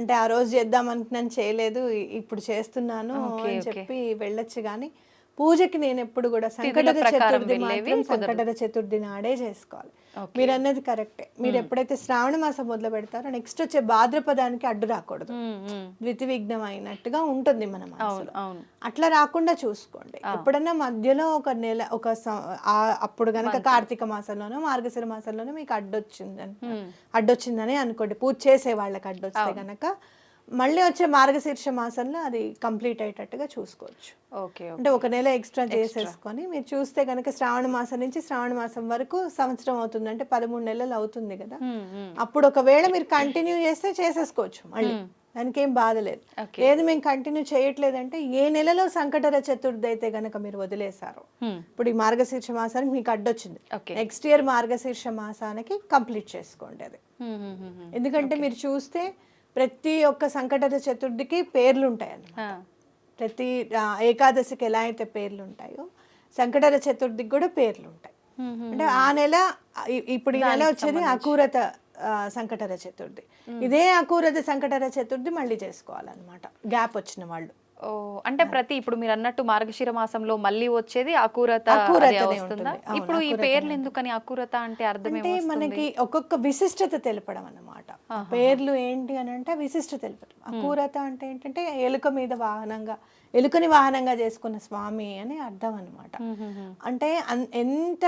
అంటే ఆ రోజు చేద్దాం అనుకున్నాను చేయలేదు, ఇప్పుడు చేస్తున్నాను అని చెప్పి వెళ్ళొచ్చు. కానీ పూజకి నేను ఎప్పుడు కూడా సంకటహర చతుర్థి నాడే చేసుకోవాలి. మీరు అన్నది కరెక్టే. మీరు ఎప్పుడైతే శ్రావణ మాసం మొదలు పెడతారో నెక్స్ట్ వచ్చే భాద్రపదానికి అడ్డు రాకూడదు, ద్వితి విఘ్నం అయినట్టుగా ఉంటుంది మన మనసులో. అట్లా రాకుండా చూసుకోండి. ఎప్పుడన్నా మధ్యలో ఒక నెల అప్పుడు గనక కార్తీక మాసంలోనో మార్గశిర మాసంలోనో మీకు అడ్డొచ్చిందని అనుకోండి, పూజ చేసే వాళ్ళకి అడ్డొస్తే గనక మళ్ళీ వచ్చే మార్గశీర్ష మాసంలో అది కంప్లీట్ అయ్యేటట్టుగా చూసుకోవచ్చు. అంటే ఒక నెల ఎక్స్ట్రా చేసేసుకొని మీరు చూస్తే కనుక శ్రావణ మాసం నుంచి శ్రావణ మాసం వరకు సంవత్సరం అవుతుంది అంటే 13 నెలలు అవుతుంది కదా. అప్పుడు ఒకవేళ మీరు కంటిన్యూ చేస్తే చేసేసుకోవచ్చు మళ్ళీ, దానికి ఏం బాధ లేదు. లేదు మేము కంటిన్యూ చేయట్లేదంటే ఏ నెలలో సంకటహర చతుర్థి అయితే గనక మీరు వదిలేశారు, ఇప్పుడు ఈ మార్గశీర్ష మాసానికి మీకు అడ్డొచ్చింది, నెక్స్ట్ ఇయర్ మార్గశీర్ష మాసానికి కంప్లీట్ చేసుకోండి అది. ఎందుకంటే మీరు చూస్తే ప్రతి ఒక్క సంకటహర చతుర్థికి పేర్లు ఉంటాయి అన్నమాట. ప్రతి ఏకాదశికి ఎలా అయితే పేర్లు ఉంటాయో సంకటహర చతుర్థికి కూడా పేర్లు ఉంటాయి. అంటే ఆ నెల ఇప్పుడు ఈ నెల వచ్చేది అకూరత సంకటహర చతుర్థి, ఇదే అకూరత సంకటహర చతుర్థి మళ్ళీ చేసుకోవాలన్నమాట గ్యాప్ వచ్చిన వాళ్ళు. ఓ అంటే ప్రతి ఇప్పుడు మీరు అన్నట్టు మార్గశిర మాసంలో మళ్ళీ వచ్చేది అకూరత అకూరతనే అది వస్తుందా? ఉంటుంది. అవును, ఇప్పుడు ఈ అకూరతనే పేర్లు ఉంటుంది. ఎందుకని అకూరత అంటే అర్థం అంటే ఏమొస్తుంది? మనకి ఒక్కొక్క విశిష్టత తెలపడం అన్నమాట. పేర్లు ఏంటి అని అంటే విశిష్టత తెలపడం. అకూరత అంటే ఏంటంటే ఎలుక మీద వాహనంగా, ఎలుకని వాహనంగా చేసుకున్న స్వామి అని అర్థం అన్నమాట. అంటే ఎంత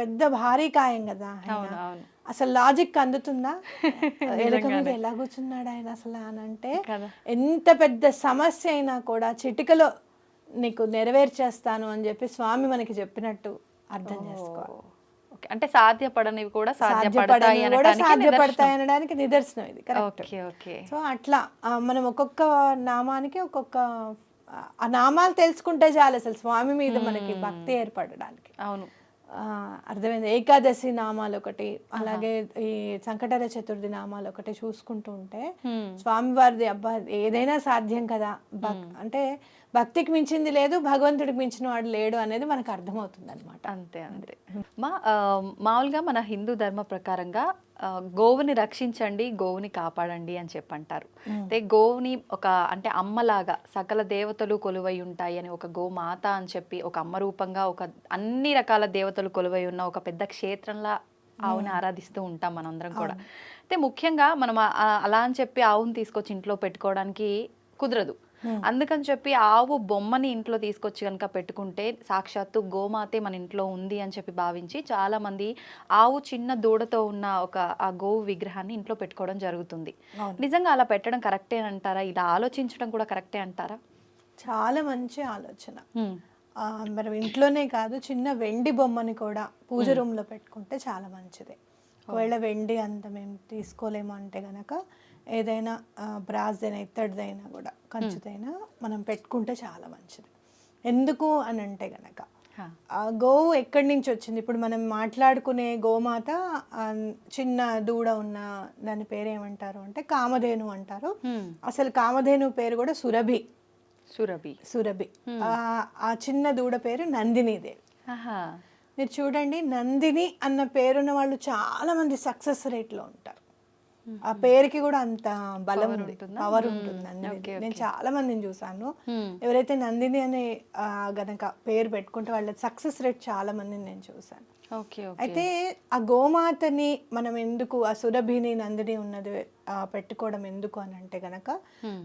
పెద్ద భారీ కాయం కదా ఆయన. అవును అవును అసలు లాజిక్ అందుతుందా? ఎలుక మీద ఎలా కూర్చున్నాడు ఆయన అసలు అని అంటే, కదా. ఎంత పెద్ద సమస్య అయినా కూడా చిటికలో నీకు నెరవేర్చేస్తాను అని చెప్పి స్వామి మనకి చెప్పినట్టు అర్థం చేసుకోవాలి. ఓకే అంటే సాధ్యపడనివి కూడా సాధ్యపడతాయి సాధ్యపడనివి కూడా అనడానికి సాధ్యపడతాయి అనడానికి నిదర్శనం ఇది. కరెక్ట్. ఓకే ఓకే సో అట్లా మనం ఒక్కొక్క నామానికి ఒక్కొక్క ఆ నామాలు తెలుసుకుంటే చాలు అసలు స్వామి మీద మనకి భక్తి ఏర్పడడానికి. అవును అర్థమైంది. ఏకాదశి నామాలు ఒకటి, అలాగే ఈ సంకటహర చతుర్థి నామాలు ఒకటి చూసుకుంటూ ఉంటే స్వామివారిది అబ్బా ఏదైనా సాధ్యం కదా, అంటే భక్తికి మించింది లేదు, భగవంతుడికి మించిన వాడు లేడు అనేది మనకు అర్థమవుతుంది అనమాట. అంతే అంతే మామూలుగా మన హిందూ ధర్మ ప్రకారంగా గోవుని రక్షించండి, గోవుని కాపాడండి అని చెప్పంటారు. అంటే గోవుని ఒక అంటే అమ్మలాగా సకల దేవతలు కొలువై ఉంటాయి అని, ఒక గోమాత అని చెప్పి ఒక అమ్మ రూపంగా ఒక అన్ని రకాల దేవతలు కొలువై ఉన్న ఒక పెద్ద క్షేత్రంలా ఆవుని ఆరాధిస్తూ ఉంటాం మనందరం కూడా. అయితే ముఖ్యంగా మనం అలా అని చెప్పి ఆవుని తీసుకొచ్చి ఇంట్లో పెట్టుకోవడానికి కుదరదు. అందుకని చెప్పి ఆవు బొమ్మని ఇంట్లో తీసుకొచ్చి కనుక పెట్టుకుంటే సాక్షాత్తు గోమాతే మన ఇంట్లో ఉంది అని చెప్పి భావించి చాలా మంది ఆవు చిన్న దూడతో ఉన్న ఒక ఆ గోవు విగ్రహాన్ని ఇంట్లో పెట్టుకోవడం జరుగుతుంది. నిజంగా అలా పెట్టడం కరెక్టే అంటారా? ఇలా ఆలోచించడం కూడా కరెక్టే అంటారా? చాలా మంచి ఆలోచన. మనం ఇంట్లోనే కాదు, చిన్న వెండి బొమ్మని కూడా పూజ రూమ్ లో పెట్టుకుంటే చాలా మంచిది. ఒకవేళ వెండి అంత మేము తీసుకోలేము అంటే గనక ఏదైనా బ్రాస్దైనా ఇత్తడిదైనా కూడా కంచుదైనా మనం పెట్టుకుంటే చాలా మంచిది. ఎందుకు అని అంటే గనక గోవు ఎక్కడి నుంచి వచ్చింది? ఇప్పుడు మనం మాట్లాడుకునే గోమాత చిన్న దూడ ఉన్న దాని పేరు ఏమంటారు అంటే కామధేను అంటారు. అసలు కామధేను పేరు కూడా సురభి. సురభి. ఆ చిన్న దూడ పేరు నందినీదేవి. మీరు చూడండి, నందిని అన్న పేరున్న వాళ్ళు చాలా మంది సక్సెస్ రేట్ లో ఉంటారు. ఆ పేరుకి కూడా అంత బలం ఉంది, పవర్ ఉంటుంది. నందిని నేను చాలా మందిని చూసాను, ఎవరైతే నందిని అనే గనక పేరు పెట్టుకుంటే వాళ్ళ సక్సెస్ రేట్ చాలా మందిని నేను చూసాను. అయితే ఆ గోమాతని మనం ఎందుకు, ఆ సురభిని నందిని ఉన్నది పెట్టుకోవడం ఎందుకు అని అంటే గనక,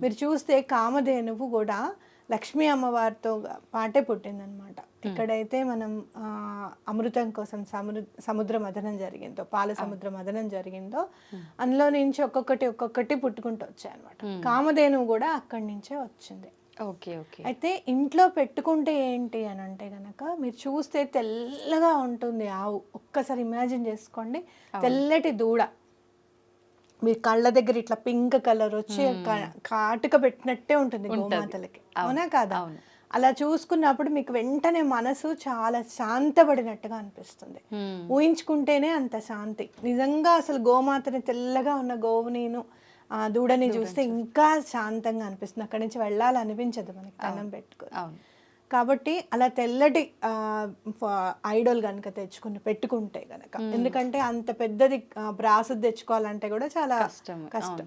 మీరు చూస్తే కామధేనువు కూడా లక్ష్మీ అమ్మవారితో పాటే పుట్టిందనమాట. ఎక్కడైతే మనం అమృతం కోసం సముద్ర మథనం జరిగిందో, పాల సముద్ర మథనం జరిగిందో, అందులో నుంచి ఒక్కొక్కటి పుట్టుకుంటూ వచ్చాయి అనమాట. కామధేనువు కూడా అక్కడి నుంచే వచ్చింది. అయితే ఇంట్లో పెట్టుకుంటే ఏంటి అని అంటే గనక, మీరు చూస్తే తెల్లగా ఉంటుంది ఆవు. ఒక్కసారి ఇమాజిన్ చేసుకోండి, తెల్లటి దూడ, మీ కళ్ళ దగ్గర ఇట్లా పింక్ కలర్ వచ్చి కాటుక పెట్టినట్టే ఉంటుంది గోమాతలకి, అవునా కాదా? అలా చూసుకున్నప్పుడు మీకు వెంటనే మనసు చాలా శాంతపడినట్టుగా అనిపిస్తుంది. ఊహించుకుంటేనే అంత శాంతి. నిజంగా అసలు గోమాతని, తెల్లగా ఉన్న గోవునిను దూడని చూస్తే ఇంకా శాంతంగా అనిపిస్తుంది. అక్కడి నుంచి వెళ్ళాలనిపించదు మనకి కన్నం పెట్టుకో. కాబట్టి అలా తెల్లటి ఐడల్ కనుక పెట్టుకుంటే గనక, ఎందుకంటే అంత పెద్దది బ్రాసు తెచ్చుకోవాలంటే కూడా చాలా కష్టం.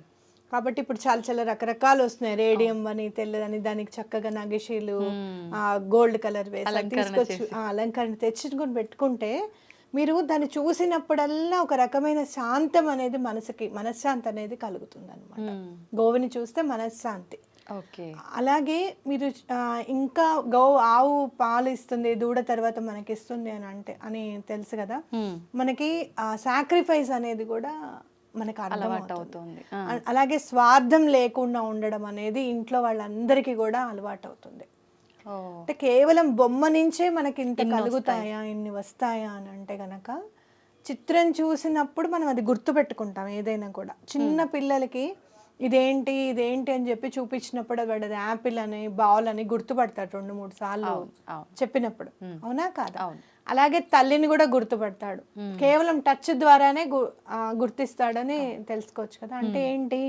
కాబట్టి ఇప్పుడు చాలా రకరకాలు వస్తున్నాయి, రేడియం అని, తెల్లదని, దానికి చక్కగా నగిషీలు గోల్డ్ కలర్ వేసి తీసుకొచ్చి అలంకరణ తెచ్చుకొని పెట్టుకుంటే, మీరు దాన్ని చూసినప్పుడల్లా ఒక రకమైన శాంతం అనేది మనశ్శాంతి అనేది కలుగుతుంది అనమాట. గోవుని చూస్తే మనశ్శాంతి. అలాగే మీరు ఇంకా ఆవు పాలు ఇస్తుంది, దూడ తర్వాత మనకి ఇస్తుంది అని తెలుసు కదా, మనకి సాక్రిఫైస్ అనేది కూడా మనకు అలవాటవుతుంది. అలాగే స్వార్థం లేకుండా ఉండడం అనేది ఇంట్లో వాళ్ళందరికీ కూడా అలవాటు అవుతుంది. అంటే కేవలం బొమ్మ నుంచే మనకి ఇంత కలుగుతాయా, ఇన్ని వస్తాయా అని అంటే గనక, చిత్రం చూసినప్పుడు మనం అది గుర్తు పెట్టుకుంటాం. ఏదైనా కూడా చిన్న పిల్లలకి ఇదేంటి అని చెప్పి చూపించినప్పుడు వాడు యాపిల్ అని, బాల్ అని గుర్తుపడతాడు 2-3 సార్లు చెప్పినప్పుడు, అవునా కాదా? అలాగే తల్లిని కూడా గుర్తుపడతాడు, కేవలం టచ్ ద్వారానే గుర్తిస్తాడని తెలుసుకోవచ్చు కదా. అంటే ఏంటి,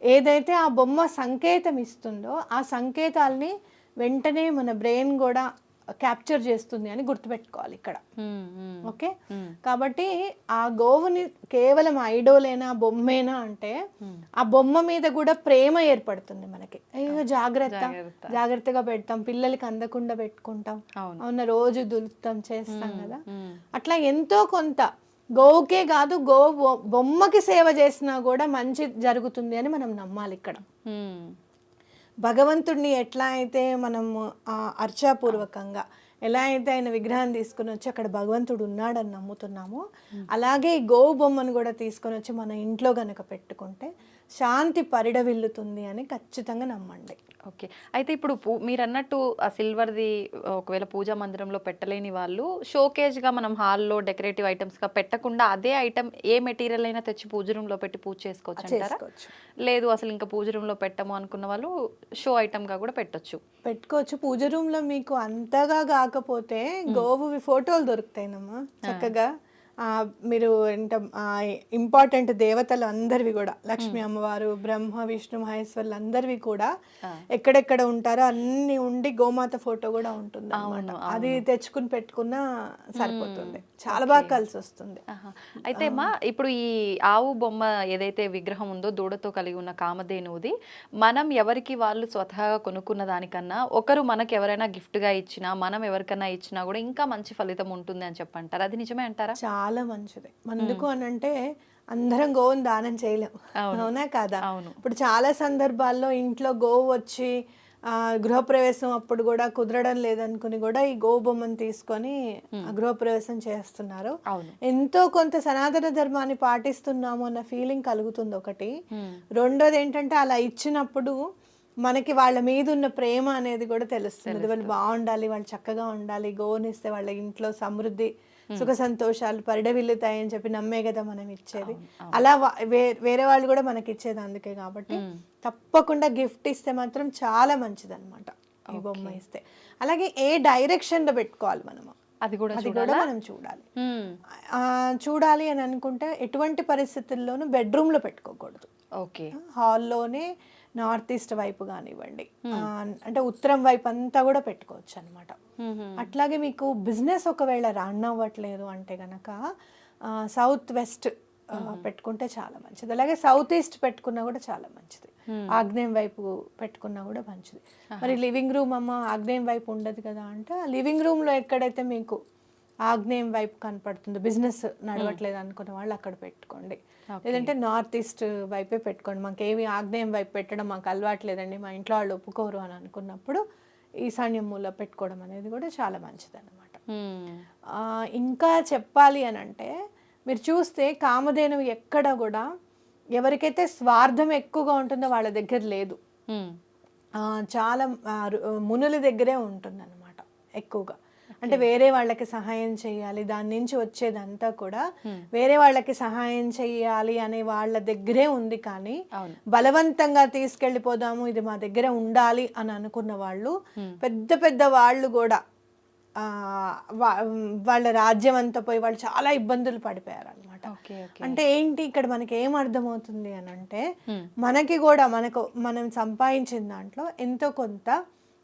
ఏదైతే ఆ బొమ్మ సంకేతం ఇస్తుందో ఆ సంకేతాలని వెంటనే మన బ్రెయిన్ కూడా క్యాప్చర్ చేస్తుంది అని గుర్తుపెట్టుకోవాలి ఇక్కడ. మ్మ్, మ్మ్. ఓకే, కాబట్టి ఆ గోవుని కేవలం ఐడోలేనా బొమ్మేనా అంటే ఆ బొమ్మ మీద కూడా ప్రేమ ఏర్పడుతుంది మనకి. అయ్యో జాగ్రత్తగా పెడతాం, పిల్లలకి అందకుండా పెట్టుకుంటాం, అవున రోజు దులుపుతాం చేస్తాం కదా. అట్లా ఎంతో కొంత గోవుకే కాదు బొమ్మకి సేవ చేసినా కూడా మంచి జరుగుతుంది అని మనం నమ్మాలి ఇక్కడ. భగవంతుడిని ఎట్లా అయితే మనం అర్చాపూర్వకంగా ఎలా అయితే ఆయన విగ్రహాన్ని తీసుకుని వచ్చి అక్కడ భగవంతుడు ఉన్నాడని నమ్ముతున్నామో, అలాగే ఈ గోవు బొమ్మను కూడా తీసుకొని వచ్చి మన ఇంట్లో గనక పెట్టుకుంటే శాంతి పరిడవిల్లుతుంది అని ఖచ్చితంగా నమ్మండి. ఓకే, అయితే ఇప్పుడు మీరు అన్నట్టు ఆ సిల్వర్ది ఒకవేళ పూజా మందిరంలో పెట్టలేని వాళ్ళు షోకేజ్గా మనం హాల్లో డెకరేటివ్ ఐటమ్స్గా పెట్టకుండా అదే ఐటమ్ ఏ మెటీరియల్ అయినా తెచ్చి పూజ రూమ్లో పెట్టి పూజ చేసుకోవచ్చు అంటారా? లేదు అసలు ఇంకా పూజ రూమ్లో పెట్టము అనుకున్న వాళ్ళు షో ఐటమ్గా కూడా పెట్టుకోవచ్చు. పూజ రూమ్లో మీకు అంతగా కాకపోతే గోవువి ఫోటోలు దొరుకుతాయినమ్మా చక్కగా. మీరు ఇంపార్టెంట్ దేవతలు అందరివి కూడా, లక్ష్మీ అమ్మవారు, బ్రహ్మ విష్ణు మహేశ్వర్లు అందరివి కూడా ఎక్కడెక్కడ ఉంటారో అన్ని ఉండి గోమాత ఫోటో కూడా ఉంటుంది అన్నమాట. అది తెచ్చుకుని పెట్టుకున్నా సరిపోతుంది, చాలా బాగా కలిసి వస్తుంది. అయితే ఇప్పుడు ఈ ఆవు బొమ్మ ఏదైతే విగ్రహం ఉందో దూడతో కలిగి ఉన్న కామధేనువుది, మనం ఎవరికి వాళ్ళు స్వతహాగా కొనుక్కున్న దానికన్నా ఒకరు మనకి ఎవరైనా గిఫ్ట్గా ఇచ్చినా, మనం ఎవరికైనా ఇచ్చినా కూడా ఇంకా మంచి ఫలితం ఉంటుంది అని చెప్పంటారు. అది నిజమే అంటారా? చాలా మంచిది. ఎందుకు అని అంటే అందరం గోవుని దానం చేయలేము, అవునా కాదా? ఇప్పుడు చాలా సందర్భాల్లో ఇంట్లో గోవు వచ్చి గృహప్రవేశం అప్పుడు కూడా కుదరడం లేదనుకుని కూడా ఈ గోవు బొమ్మను తీసుకొని గృహప్రవేశం చేస్తున్నారు. ఎంతో కొంత సనాతన ధర్మాన్ని పాటిస్తున్నాము అన్న ఫీలింగ్ కలుగుతుంది ఒకటి. రెండోది ఏంటంటే అలా ఇచ్చినప్పుడు మనకి వాళ్ళ మీద ఉన్న ప్రేమ అనేది కూడా తెలుస్తుంది. వాళ్ళు బాగుండాలి, వాళ్ళు చక్కగా ఉండాలి, గోవునిస్తే వాళ్ళ ఇంట్లో సమృద్ధి సుఖ సంతోషాలు పరిడవిల్లుతాయి అని చెప్పి నమ్మే కదా మనం ఇచ్చేది. అలా వేరే వాళ్ళు కూడా మనకి ఇచ్చేది అందుకే. కాబట్టి తప్పకుండా గిఫ్ట్ ఇస్తే మాత్రం చాలా మంచిది అనమాట ఈ బొమ్మ ఇస్తే. అలాగే ఏ డైరెక్షన్ లో పెట్టుకోవాలి మనము, అది కూడా మనం చూడాలి అని అనుకుంటే ఎటువంటి పరిస్థితుల్లోనూ బెడ్రూమ్ లో పెట్టుకోకూడదు. హాల్లోనే నార్త్ ఈస్ట్ వైపు కానివ్వండి, అంటే ఉత్తరం వైపు అంతా కూడా పెట్టుకోవచ్చు అనమాట. అట్లాగే మీకు బిజినెస్ ఒకవేళ రన్ అవ్వట్లేదు అంటే గనక సౌత్ వెస్ట్ పెట్టుకుంటే చాలా మంచిది. అలాగే సౌత్ ఈస్ట్ పెట్టుకున్నా కూడా చాలా మంచిది. ఆగ్నేయం వైపు పెట్టుకున్నా కూడా మంచిది. మరి లివింగ్ రూమ్ అమ్మ ఆగ్నేయం వైపు ఉండదు కదా అంటే, లివింగ్ రూమ్ లో ఎక్కడైతే మీకు ఆగ్నేయం వైపు కనపడుతుంది, బిజినెస్ నడవట్లేదు అనుకున్న వాళ్ళు అక్కడ పెట్టుకోండి. లేదంటే నార్త్ ఈస్ట్ వైపే పెట్టుకోండి. మాకు ఏమి ఆగ్నేయం వైపు పెట్టడం మాకు అలవాట్లేదండి, మా ఇంట్లో వాళ్ళు ఒప్పుకోరు అని అనుకున్నప్పుడు ఈశాన్యం మూల పెట్టుకోవడం అనేది కూడా చాలా మంచిది అనమాట. ఇంకా చెప్పాలి అని అంటే, మీరు చూస్తే కామధేనువు ఎక్కడ కూడా ఎవరికైతే స్వార్థం ఎక్కువగా ఉంటుందో వాళ్ళ దగ్గర లేదు. చాలా మునుల దగ్గరే ఉంటుంది అనమాట ఎక్కువగా. అంటే వేరే వాళ్ళకి సహాయం చేయాలి, దాని నుంచి వచ్చేదంతా కూడా వేరే వాళ్ళకి సహాయం చేయాలి అనే వాళ్ళ దగ్గరే ఉంది. కానీ బలవంతంగా తీసుకెళ్ళిపోదాము, ఇది మా దగ్గర ఉండాలి అని అనుకున్న వాళ్ళు, పెద్ద పెద్ద వాళ్ళు కూడా వాళ్ళ రాజ్యం అంతా పోయి వాళ్ళు చాలా ఇబ్బందులు పడిపోయారు అనమాట. అంటే ఏంటి ఇక్కడ మనకి ఏం అర్థమవుతుంది అని అంటే, మనకి కూడా మనం సంపాదించిన దాంట్లో ఎంతో కొంత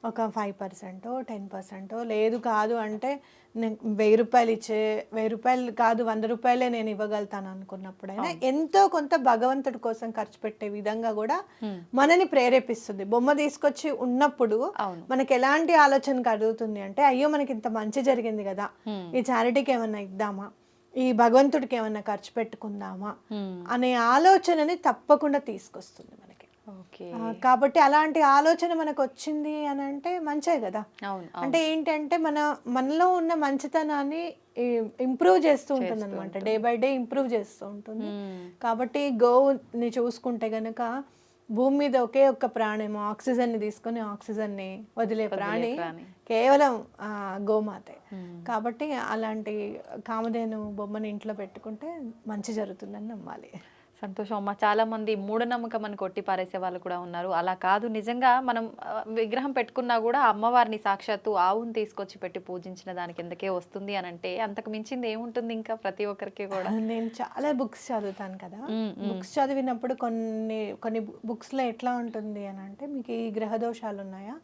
ఒక 5% 10% లేదు కాదు అంటే 1000 రూపాయలు 1000 రూపాయలు కాదు 100 రూపాయలే నేను ఇవ్వగలుగుతాను అనుకున్నప్పుడైనా ఎంతో కొంత భగవంతుడి కోసం ఖర్చు పెట్టే విధంగా కూడా మనని ప్రేరేపిస్తుంది. బొమ్మ తీసుకొచ్చి ఉన్నప్పుడు మనకి ఎలాంటి ఆలోచన కలుగుతుంది అంటే, అయ్యో మనకి ఇంత మంచి జరిగింది కదా, ఈ చారిటీకి ఏమన్నా ఇద్దామా, ఈ భగవంతుడికి ఏమన్నా ఖర్చు పెట్టుకుందామా అనే ఆలోచనని తప్పకుండా తీసుకొస్తుంది మనకి. కాబట్టి అలాంటి ఆలోచన మనకు వచ్చింది అని అంటే మంచే కదా. అంటే ఏంటంటే మనలో ఉన్న మంచితనాన్ని ఇంప్రూవ్ చేస్తూ ఉంటుంది అనమాట, డే బై డే ఇంప్రూవ్ చేస్తూ ఉంటుంది. కాబట్టి గోవుని చూసుకుంటే గనక భూమి మీద ఒకే ఒక్క ప్రాణేమో ఆక్సిజన్ ని తీసుకొని ఆక్సిజన్ ని వదిలే ప్రాణి కేవలం గోమాతే. కాబట్టి అలాంటి కామధేను బొమ్మని ఇంట్లో పెట్టుకుంటే మంచి జరుగుతుందని నమ్మాలి. సంతోషం అమ్మ. చాలా మంది మూఢనమ్మకం అని కొట్టి పారేసే వాళ్ళు కూడా ఉన్నారు. అలా కాదు, నిజంగా మనం విగ్రహం పెట్టుకున్నా కూడా అమ్మవారిని సాక్షాత్తు ఆవుని తీసుకొచ్చి పెట్టి పూజించిన దాని కిందకే వస్తుంది అని అంటే అంతకు మించింది ఏముంటుంది ఇంకా ప్రతి ఒక్కరికి కూడా. నేను చాలా బుక్స్ చదువుతాను కదా, బుక్స్ చదివినప్పుడు కొన్ని కొన్ని బుక్స్ లో ఎట్లా ఉంటుంది అని అంటే, మీకు ఈ గ్రహ దోషాలు ఉన్నాయా,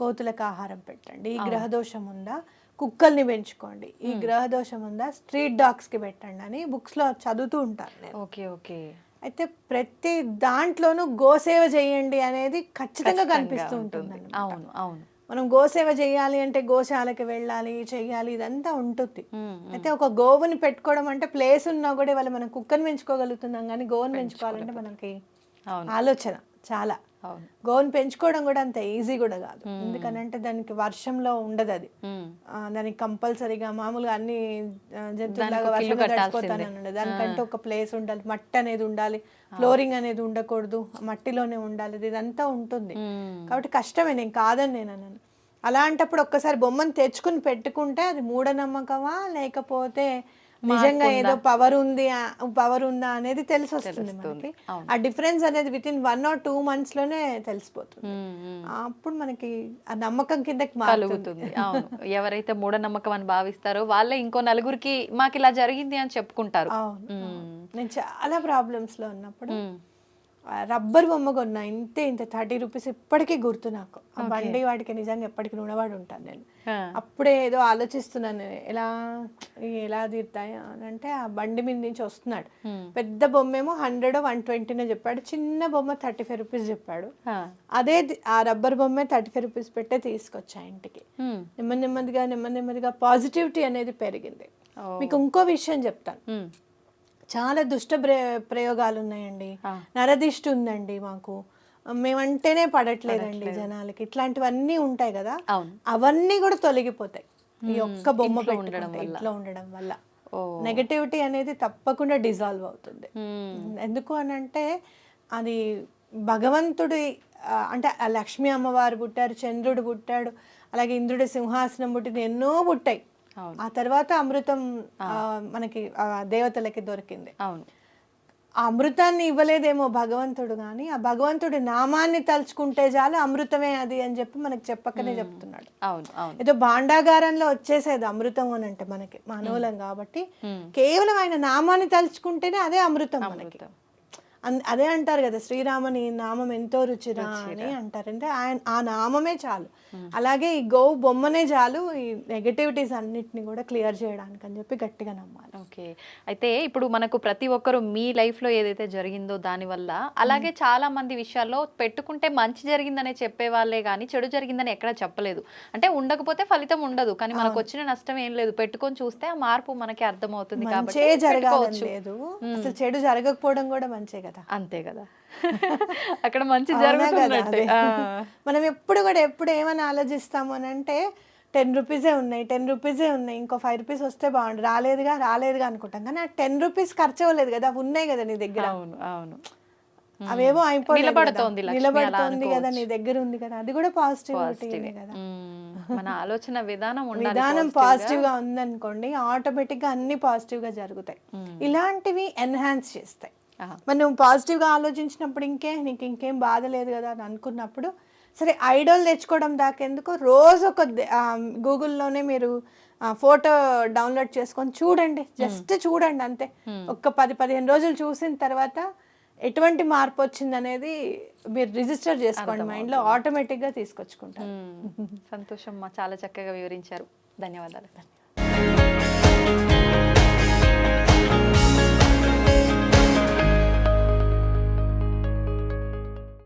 కోతులకు ఆహారం పెట్టండి, ఈ గ్రహ దోషం ఉందా, కుక్కల్ని పెంచుకోండి, ఈ గ్రహ దోషం ఉందా, స్ట్రీట్ డాగ్స్ కి పెట్టండి అని బుక్స్ లో చదువుతూ ఉంటాను నేను. Okay okay. అయితే ప్రతి దాంట్లోనూ గోసేవ చేయండి అనేది ఖచ్చితంగా కనిపిస్తూ ఉంటుంది. అవును అవును. మనం గోసేవ చేయాలి అంటే గోశాలకి వెళ్ళాలి, చెయ్యాలి, ఇదంతా ఉంటుంది. అయితే ఒక గోవుని పెట్టుకోవడం అంటే ప్లేస్ ఉన్నా కూడా ఇవాళ మనం కుక్కని పెంచుకోగలుగుతున్నాం, కానీ గోవుని పెంచుకోవాలంటే మనకి ఆలోచన చాలా. గోవుని పెంచుకోవడం కూడా అంత ఈజీ కూడా కాదు, ఎందుకనంటే దానికి వర్షంలో ఉండదు అది, దానికి కంపల్సరీగా మామూలుగా అన్ని జంతువులాగా వర్షంలో తడిచిపోతానే ఉండదు, దానికంటే ఒక ప్లేస్ ఉండాలి, మట్టి అనేది ఉండాలి, ఫ్లోరింగ్ అనేది ఉండకూడదు, మట్టిలోనే ఉండాలి, ఇదంతా ఉంటుంది. కాబట్టి కష్టమే, నేను కాదని నేను అన్నాను. అలాంటప్పుడు ఒక్కసారి బొమ్మను తెచ్చుకుని పెట్టుకుంటే అది మూఢనమ్మకమా లేకపోతే నిజంగా ఏదో పవర్ ఉందా అనేది తెలిసి వస్తుంది మనకి. ఆ డిఫరెన్స్ అనేది విత్ ఇన్ 1 or 2 months లోనే తెలిసిపోతుంది. అప్పుడు మనకి ఆ నమ్మకం కిందకి మారుతుంది. అవును, ఎవరైతే మూఢనమ్మకం అని భావిస్తారో వాళ్ళే ఇంకో నలుగురికి మాకు ఇలా జరిగింది అని చెప్పుకుంటారు. అవును, నేను చాలా ప్రాబ్లమ్స్ లో ఉన్నప్పుడు రబ్బర్ బొమ్మ కొన్నా, ఇంత 30 రూపీస్ ఇప్పటికీ గుర్తు నాకు. ఆ బండి వాడికి నిజంగా ఎప్పటికీ రుణవాడు ఉంటాను నేను. అప్పుడే ఏదో ఆలోచిస్తున్నాను ఎలా తీరుతాయా అని అంటే, ఆ బండి మీద నుంచి వస్తున్నాడు, పెద్ద బొమ్మ ఏమో 100 or 120 చెప్పాడు, చిన్న బొమ్మ 35 రూపీస్ చెప్పాడు. అదే ఆ రబ్బర్ బొమ్మే 35 రూపీస్ పెట్టే తీసుకొచ్చా ఇంటికి. నెమ్మదిగా పాజిటివిటీ అనేది పెరిగింది. మీకు ఇంకో విషయం చెప్తాను, చాలా దుష్ట ప్రయోగాలు ఉన్నాయండి, నరదిష్టి ఉందండి మాకు, మేమంటేనే పడట్లేదండి జనాలకి, ఇట్లాంటివన్నీ ఉంటాయి కదా, అవన్నీ కూడా తొలగిపోతాయి ఈ ఒక్క బొమ్మ ఇంట్లో ఉండడం వల్ల. నెగటివిటీ అనేది తప్పకుండా డిజాల్వ్ అవుతుంది. ఎందుకు అనంటే అది భగవంతుడి అంటే లక్ష్మీ అమ్మవారు పుట్టారు, చంద్రుడు పుట్టాడు, అలాగే ఇంద్రుడి సింహాసనం పుట్టింది, ఎన్నో పుట్టాయి. ఆ తర్వాత అమృతం మనకి దేవతలకి దొరికింది. ఆ అమృతాన్ని ఇవ్వలేదేమో భగవంతుడు, కానీ ఆ భగవంతుడి నామాన్ని తలుచుకుంటే చాలు అమృతమే అది అని చెప్పి మనకి చెప్పకనే చెప్తున్నాడు. ఏదో భాండాగారంలో వచ్చేసేది అమృతం అని అంటే మనకి మానవులం కాబట్టి, కేవలం ఆయన నామాన్ని తలుచుకుంటేనే అదే అమృతం మనకి. అదే అంటారు కదా, శ్రీరామని నామం ఎంతో రుచిరా అని అంటారు, అంటే ఆయన ఆ నామమే చాలు. అలాగే ఈ గోవు బొమ్మనే చాలు ఈ నెగటివిటీస్ అన్నిటిని కూడా క్లియర్ చేయడానికి అని చెప్పి గట్టిగా నమ్మాలి. ఓకే, అయితే ఇప్పుడు మనకు ప్రతి ఒక్కరు మీ లైఫ్ లో ఏదైతే జరిగిందో దానివల్ల, అలాగే చాలా మంది విషయాల్లో పెట్టుకుంటే మంచి జరిగిందనే చెప్పే వాళ్ళే కానీ చెడు జరిగిందని ఎక్కడ చెప్పలేదు. అంటే ఉండకపోతే ఫలితం ఉండదు, కానీ మనకు వచ్చిన నష్టం ఏం లేదు, పెట్టుకొని చూస్తే ఆ మార్పు మనకి అర్థమవుతుంది. కాబట్టి లేదు, అసలు చెడు జరగకపోవడం కూడా మంచే కదా. అంతే కదా, అక్కడ మంచి జరుగుతున్నట్టే. మనం ఎప్పుడు ఏమని ఆలోచిస్తాము అని అంటే, 10 రూపీసే ఉన్నాయి, ఇంకో 5 రూపీస్ వస్తే బాగుండు, రాలేదుగా అనుకుంటాం, కానీ ఆ 10 రూపీస్ ఖర్చు అవ్వలేదు కదా, అవి ఉన్నాయి కదా నీ దగ్గర. అవును, అవేవో నిలబడుతోంది కదా, నీ దగ్గర ఉంది కదా, అది కూడా పాజిటివిటీ కదా. మన ఆలోచన విధానం పాజిటివ్ గా ఉందనుకోండి, ఆటోమేటిక్ గా అన్ని పాజిటివ్ గా జరుగుతాయి. ఇలాంటివి ఎన్హాన్స్ చేస్తాయి. మరి నువ్వు పాజిటివ్ గా ఆలోచించినప్పుడు నీకు ఇంకేం బాధ లేదు కదా అని అనుకున్నప్పుడు, సరే ఐడల్ తెచ్చుకోవడం దాకెందుకు, రోజు ఒక గూగుల్లోనే మీరు ఫోటో డౌన్లోడ్ చేసుకొని చూడండి, జస్ట్ చూడండి అంతే. ఒక 10-15 రోజులు చూసిన తర్వాత ఎటువంటి మార్పు వచ్చింది అనేది మీరు రిజిస్టర్ చేసుకోండి మైండ్ లో, ఆటోమేటిక్ గా తీసుకొచ్చుకుంటారు. సంతోషం, చాలా చక్కగా వివరించారు, ధన్యవాదాలు.